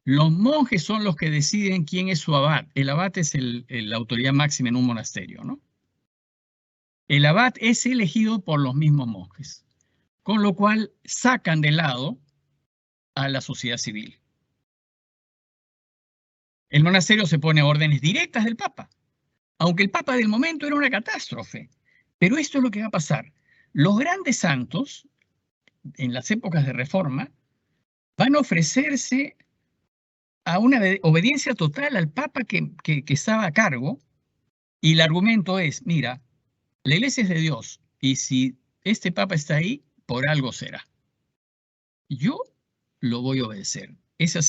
Los monjes son los que deciden quién es su abad. El abad es la autoridad máxima en un monasterio, ¿no? El abad es elegido por los mismos monjes, con lo cual sacan de lado a la sociedad civil. El monasterio se pone a órdenes directas del Papa, aunque el Papa del momento era una catástrofe. Pero esto es lo que va a pasar. Los grandes santos, en las épocas de reforma, van a ofrecerse a una obediencia total al Papa que estaba a cargo, y el argumento es, mira, la iglesia es de Dios y si este papa está ahí, por algo será. Yo lo voy a obedecer. Esa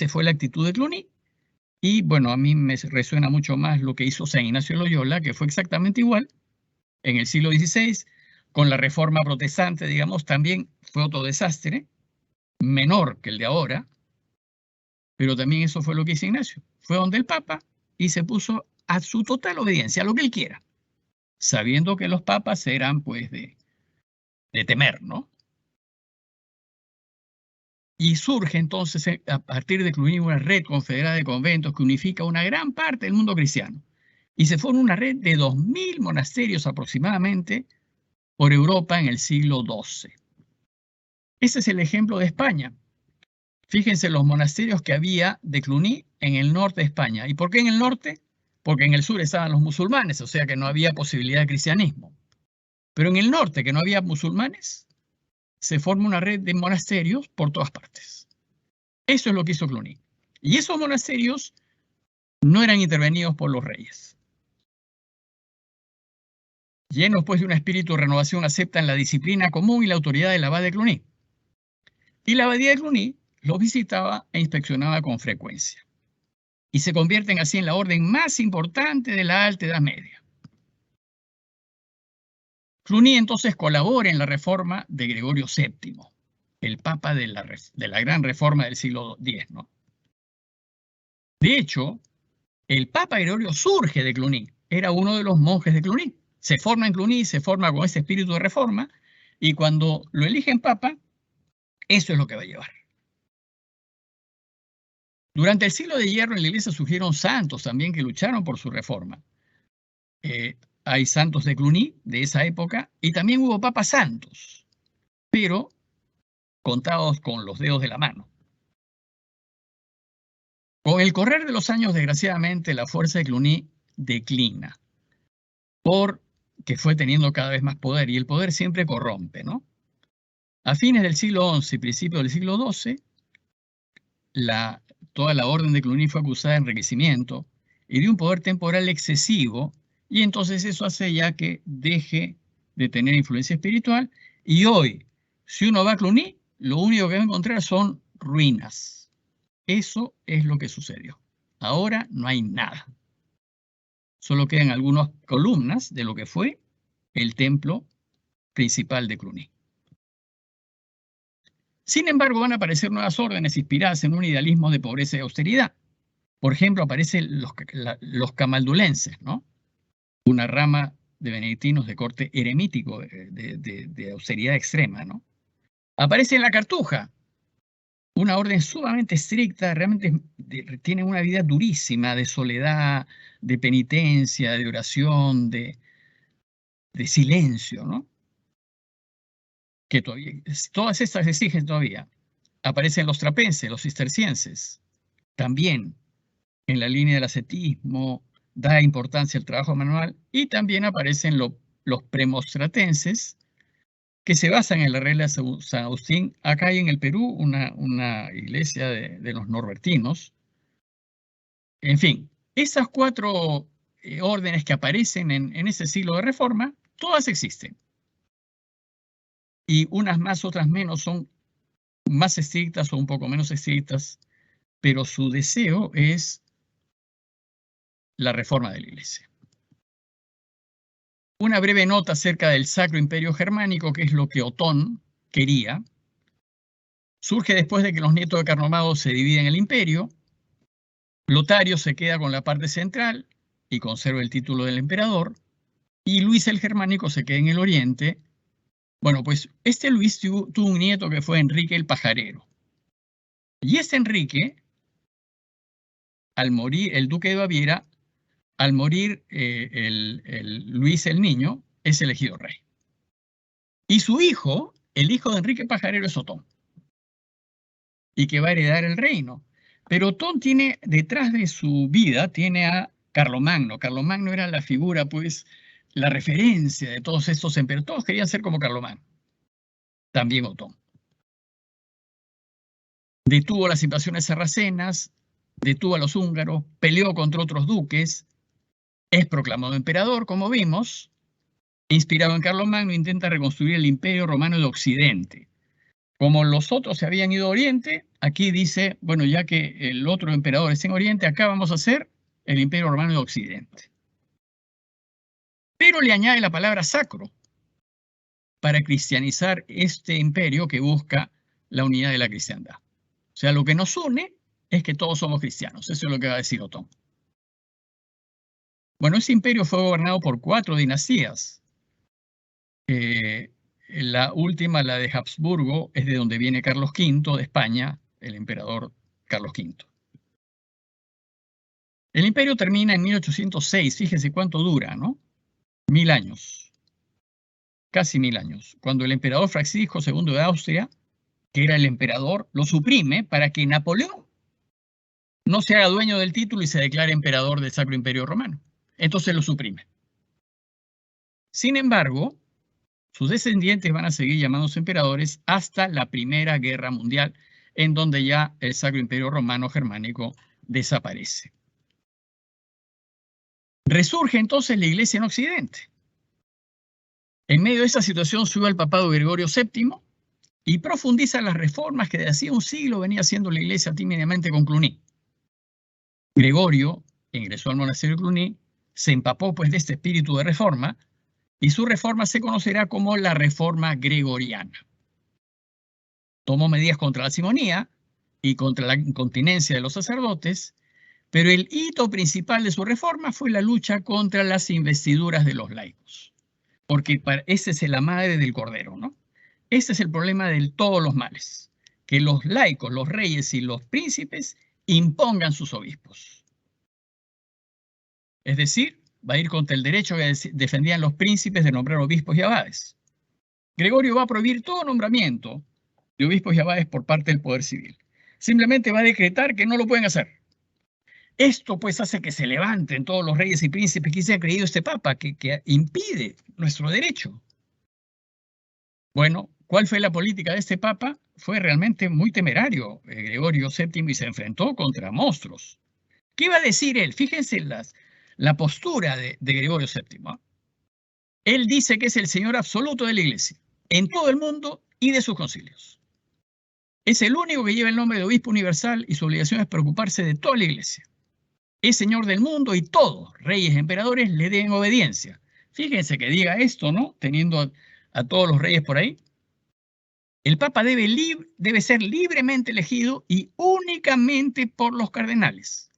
fue la actitud de Cluny. Y bueno, a mí me resuena mucho más lo que hizo San Ignacio de Loyola, que fue exactamente igual en el siglo XVI, con la reforma protestante, digamos, también fue otro desastre, menor que el de ahora, pero también eso fue lo que hizo Ignacio. Fue donde el Papa y se puso a su total obediencia, a lo que él quiera, sabiendo que los papas eran pues de temer, ¿no? Y surge entonces a partir de Cluny una red confederada de conventos que unifica una gran parte del mundo cristiano. Y se forma una red de 2000 monasterios aproximadamente por Europa en el siglo XII. Ese es el ejemplo de España. Fíjense los monasterios que había de Cluny en el norte de España. ¿Y por qué en el norte? Porque en el sur estaban los musulmanes, o sea que no había posibilidad de cristianismo. Pero en el norte, que no había musulmanes, se forma una red de monasterios por todas partes. Eso es lo que hizo Cluny. Y esos monasterios no eran intervenidos por los reyes. Llenos pues de un espíritu de renovación, aceptan la disciplina común y la autoridad del abad de Cluny. Y la abadía de Cluny los visitaba e inspeccionaba con frecuencia. Y se convierten así en la orden más importante de la Alta Edad Media. Cluny entonces colabora en la reforma de Gregorio VII, el papa de la gran reforma del siglo X, ¿no? De hecho, el papa Gregorio surge de Cluny, era uno de los monjes de Cluny. Se forma en Cluny, se forma con ese espíritu de reforma, y cuando lo eligen papa, eso es lo que va a llevar. Durante el siglo de hierro en la iglesia surgieron santos también que lucharon por su reforma. Hay santos de Cluny de esa época y también hubo papas santos, pero contados con los dedos de la mano. Con el correr de los años, desgraciadamente, la fuerza de Cluny declina, porque fue teniendo cada vez más poder y el poder siempre corrompe, ¿no? A fines del siglo XI y principios del siglo XII, toda la orden de Cluny fue acusada de enriquecimiento y de un poder temporal excesivo, y entonces eso hace ya que deje de tener influencia espiritual, y hoy, si uno va a Cluny, lo único que va a encontrar son ruinas. Eso es lo que sucedió. Ahora no hay nada. Solo quedan algunas columnas de lo que fue el templo principal de Cluny. Sin embargo, van a aparecer nuevas órdenes inspiradas en un idealismo de pobreza y austeridad. Por ejemplo, aparecen los camaldulenses, ¿no? Una rama de benedictinos de corte eremítico, de austeridad extrema, ¿no? Aparece la Cartuja, una orden sumamente estricta, realmente tiene una vida durísima de soledad, de penitencia, de oración, de silencio, ¿no? Que todavía, todas estas exigen todavía. Aparecen los trapenses, los cistercienses, también en la línea del ascetismo, da importancia al trabajo manual, y también aparecen los premostratenses, que se basan en la regla de San Agustín. Acá hay en el Perú una iglesia de los norbertinos. En fin, esas cuatro órdenes que aparecen en ese siglo de reforma, todas existen. Y unas más, otras menos, son más estrictas o un poco menos estrictas, pero su deseo es la reforma de la iglesia. Una breve nota acerca del Sacro Imperio Germánico, que es lo que Otón quería. Surge después de que los nietos de Carlomagno se dividen el imperio. Lotario se queda con la parte central y conserva el título del emperador, y Luis el Germánico se queda en el oriente. Bueno, pues este Luis tuvo un nieto que fue Enrique el Pajarero. Y este Enrique, al morir el duque de Baviera, al morir Luis el Niño, es elegido rey. Y su hijo, el hijo de Enrique Pajarero, es Otón, y que va a heredar el reino. Pero Otón tiene, detrás de su vida, tiene a Carlomagno. Carlomagno era la figura, pues, la referencia de todos estos emperadores. Todos querían ser como Carlomagno. También Otón. Detuvo las invasiones sarracenas, detuvo a los húngaros, peleó contra otros duques, es proclamado emperador, como vimos, inspirado en Carlomagno, intenta reconstruir el Imperio Romano de Occidente. Como los otros se habían ido a Oriente, aquí dice, bueno, ya que el otro emperador está en Oriente, acá vamos a hacer el Imperio Romano de Occidente. Pero le añade la palabra sacro para cristianizar este imperio que busca la unidad de la cristiandad. O sea, lo que nos une es que todos somos cristianos. Eso es lo que va a decir Otón. Bueno, ese imperio fue gobernado por 4 dinastías. La última, la de Habsburgo, es de donde viene Carlos V de España, el emperador Carlos V. El imperio termina en 1806, fíjese cuánto dura, ¿no? 1000 años, casi 1000 años, cuando el emperador Francisco II de Austria, que era el emperador, lo suprime para que Napoleón no se haga dueño del título y se declare emperador del Sacro Imperio Romano. Entonces lo suprime. Sin embargo, sus descendientes van a seguir llamándose emperadores hasta la Primera Guerra Mundial, en donde ya el Sacro Imperio Romano Germánico desaparece. Resurge entonces la Iglesia en Occidente. En medio de esta situación sube el papado Gregorio VII y profundiza las reformas que desde hacía un siglo venía haciendo la Iglesia tímidamente con Cluny. Gregorio ingresó al monasterio de Cluny, se empapó pues de este espíritu de reforma y su reforma se conocerá como la Reforma Gregoriana. Tomó medidas contra la simonía y contra la incontinencia de los sacerdotes, pero el hito principal de su reforma fue la lucha contra las investiduras de los laicos, porque esa es la madre del cordero, ¿no? Este es el problema de todos los males, que los laicos, los reyes y los príncipes impongan sus obispos. Es decir, va a ir contra el derecho que defendían los príncipes de nombrar obispos y abades. Gregorio va a prohibir todo nombramiento de obispos y abades por parte del poder civil. Simplemente va a decretar que no lo pueden hacer. Esto pues hace que se levanten todos los reyes y príncipes que se ha creído este papa, que impide nuestro derecho. Bueno, ¿cuál fue la política de este papa? Fue realmente muy temerario Gregorio VII y se enfrentó contra monstruos. ¿Qué iba a decir él? Fíjense la postura de Gregorio VII. Él dice que es el señor absoluto de la Iglesia, en todo el mundo y de sus concilios. Es el único que lleva el nombre de obispo universal y su obligación es preocuparse de toda la Iglesia. Es señor del mundo y todos, reyes y emperadores, le deben obediencia. Fíjense que diga esto, ¿no? Teniendo a todos los reyes por ahí. El Papa debe ser libremente elegido y únicamente por los cardenales.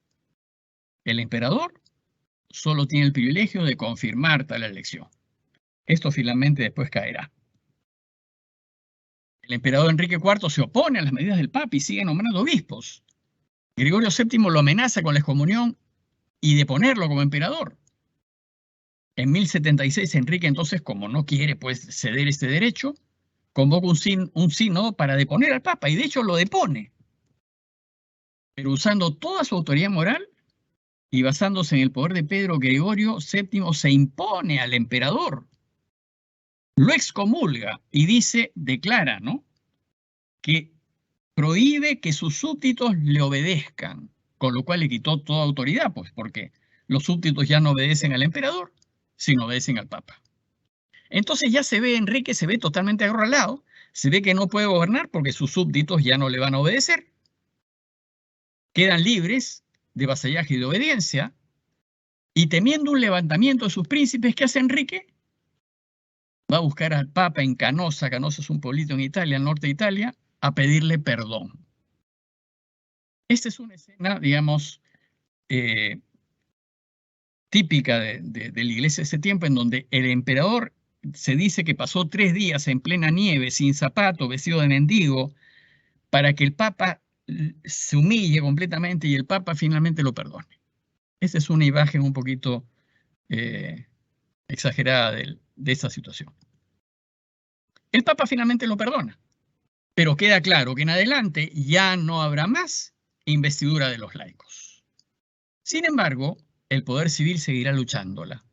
El emperador solo tiene el privilegio de confirmar tal elección. Esto finalmente después caerá. El emperador Enrique IV se opone a las medidas del Papa y sigue nombrando obispos. Gregorio VII lo amenaza con la excomunión y de ponerlo como emperador. En 1076 Enrique entonces, como no quiere pues ceder este derecho, convoca un sínodo para deponer al Papa y de hecho lo depone. Pero usando toda su autoridad moral y basándose en el poder de Pedro, Gregorio VII se impone al emperador. Lo excomulga y declara, ¿no?, que prohíbe que sus súbditos le obedezcan, con lo cual le quitó toda autoridad, pues, porque los súbditos ya no obedecen al emperador, sino obedecen al Papa. Entonces ya Enrique se ve totalmente acorralado, se ve que no puede gobernar porque sus súbditos ya no le van a obedecer. Quedan libres de vasallaje y de obediencia, y temiendo un levantamiento de sus príncipes, ¿qué hace Enrique? Va a buscar al Papa en Canosa. Canosa es un pueblito en Italia, al norte de Italia, a pedirle perdón. Esta es una escena, digamos, típica de la iglesia de ese tiempo, en donde el emperador se dice que pasó 3 días en plena nieve, sin zapato, vestido de mendigo, para que el Papa se humille completamente y el Papa finalmente lo perdone. Esta es una imagen un poquito exagerada de esta situación. El Papa finalmente lo perdona, pero queda claro que en adelante ya no habrá más investidura de los laicos. Sin embargo, el poder civil seguirá luchándola.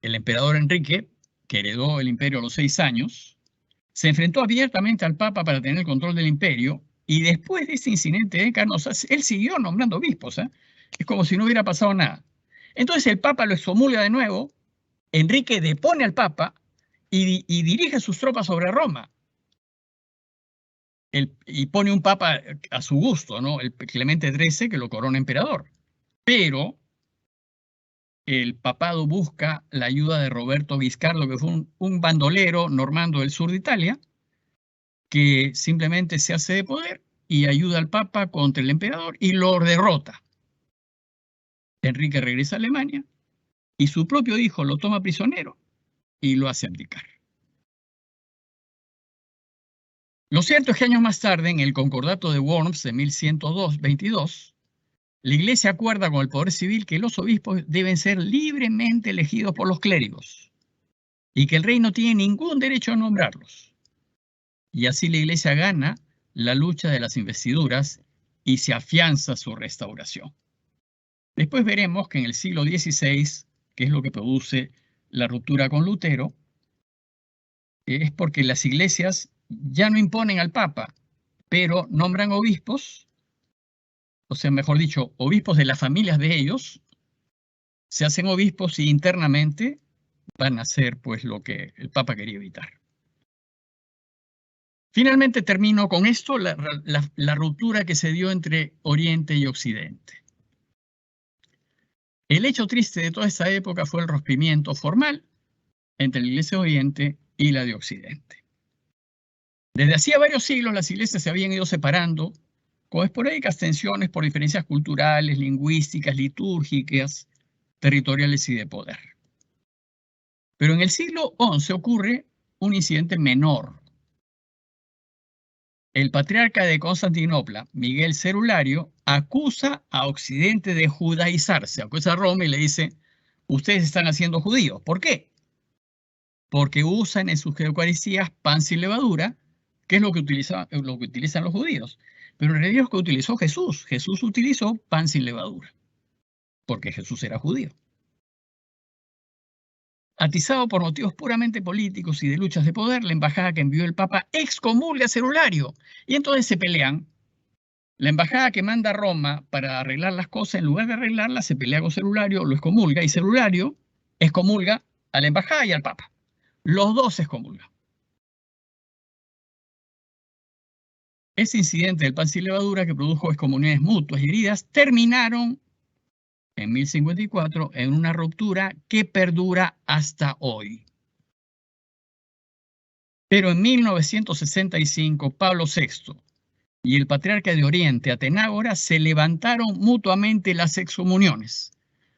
El emperador Enrique, que heredó el imperio a los 6 años, se enfrentó abiertamente al Papa para tener el control del imperio, y después de este incidente de Canosa, él siguió nombrando obispos. Es como si no hubiera pasado nada. Entonces el Papa lo excomulga de nuevo Enrique depone al Papa y dirige sus tropas sobre Roma. Y pone un Papa a su gusto, ¿no? El Clemente XIII, que lo corona emperador. Pero el papado busca la ayuda de Roberto Guiscardo, que fue un bandolero normando del sur de Italia, que simplemente se hace de poder y ayuda al Papa contra el emperador y lo derrota. Enrique regresa a Alemania y su propio hijo lo toma prisionero y lo hace abdicar. Lo cierto es que años más tarde, en el Concordato de Worms de 1122, la Iglesia acuerda con el poder civil que los obispos deben ser libremente elegidos por los clérigos y que el rey no tiene ningún derecho a nombrarlos. Y así la Iglesia gana la lucha de las investiduras y se afianza su restauración. Después veremos que en el siglo XVI, que es lo que produce la ruptura con Lutero, es porque las iglesias ya no imponen al Papa, pero nombran obispos, o sea, mejor dicho, obispos de las familias de ellos, se hacen obispos y internamente van a hacer pues lo que el Papa quería evitar. Finalmente termino con esto, la ruptura que se dio entre Oriente y Occidente. El hecho triste de toda esta época fue el rompimiento formal entre la Iglesia de Oriente y la de Occidente. Desde hacía varios siglos las iglesias se habían ido separando con esporádicas tensiones por diferencias culturales, lingüísticas, litúrgicas, territoriales y de poder. Pero en el siglo XI ocurre un incidente menor. El patriarca de Constantinopla, Miguel Cerulario, acusa a Occidente de judaizarse, acusa a Roma y le dice, ustedes están haciendo judíos. ¿Por qué? Porque usan en sus eucaristías pan sin levadura, que es lo que utilizan los judíos. Pero en realidad es lo que utilizó Jesús. Jesús utilizó pan sin levadura, porque Jesús era judío. Atizado por motivos puramente políticos y de luchas de poder, la embajada que envió el Papa excomulga a Cerulario. Y entonces se pelean. La embajada que manda a Roma para arreglar las cosas, en lugar de arreglarlas, se pelea con Cerulario, lo excomulga, y Cerulario excomulga a la embajada y al Papa. Los dos se excomulgan. Ese incidente del pan sin levadura, que produjo excomuniones mutuas y heridas, terminaron en 1054 en una ruptura que perdura hasta hoy. Pero en 1965, Pablo VI y el patriarca de Oriente, Atenágora, se levantaron mutuamente las excomuniones.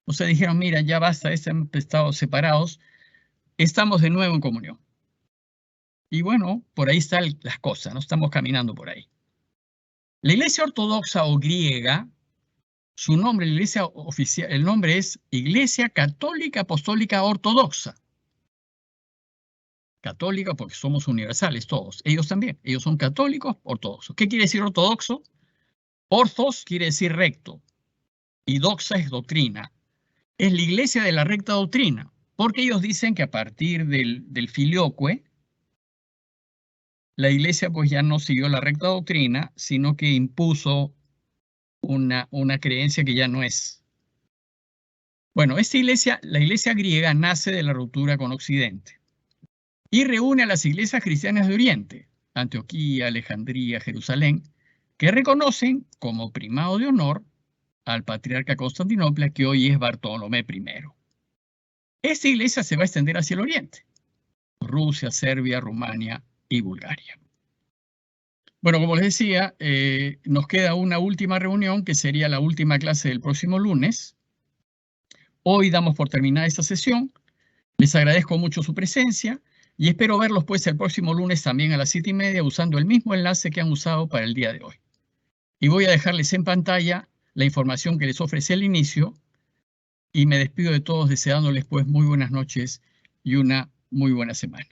O sea, dijeron, mira, ya basta, hemos estado separados, estamos de nuevo en comunión. Y bueno, por ahí están las cosas, no estamos caminando por ahí. La Iglesia Ortodoxa o griega, su nombre, la iglesia oficial, el nombre es Iglesia Católica Apostólica Ortodoxa. Católica porque somos universales todos. Ellos también. Ellos son católicos ortodoxos. ¿Qué quiere decir ortodoxo? Orthos quiere decir recto. Y doxa es doctrina. Es la iglesia de la recta doctrina. Porque ellos dicen que a partir del filioque, la iglesia pues ya no siguió la recta doctrina, sino que impuso una creencia que ya no es. Bueno, esta iglesia, la iglesia griega, nace de la ruptura con Occidente y reúne a las iglesias cristianas de Oriente, Antioquía, Alejandría, Jerusalén, que reconocen como primado de honor al patriarca Constantinopla, que hoy es Bartolomé I. Esta iglesia se va a extender hacia el Oriente, Rusia, Serbia, Rumania y Bulgaria. Bueno, como les decía, nos queda una última reunión, que sería la última clase del próximo lunes. Hoy damos por terminada esta sesión. Les agradezco mucho su presencia y espero verlos pues el próximo lunes también a las 7:30 usando el mismo enlace que han usado para el día de hoy. Y voy a dejarles en pantalla la información que les ofrecí al inicio y me despido de todos deseándoles pues muy buenas noches y una muy buena semana.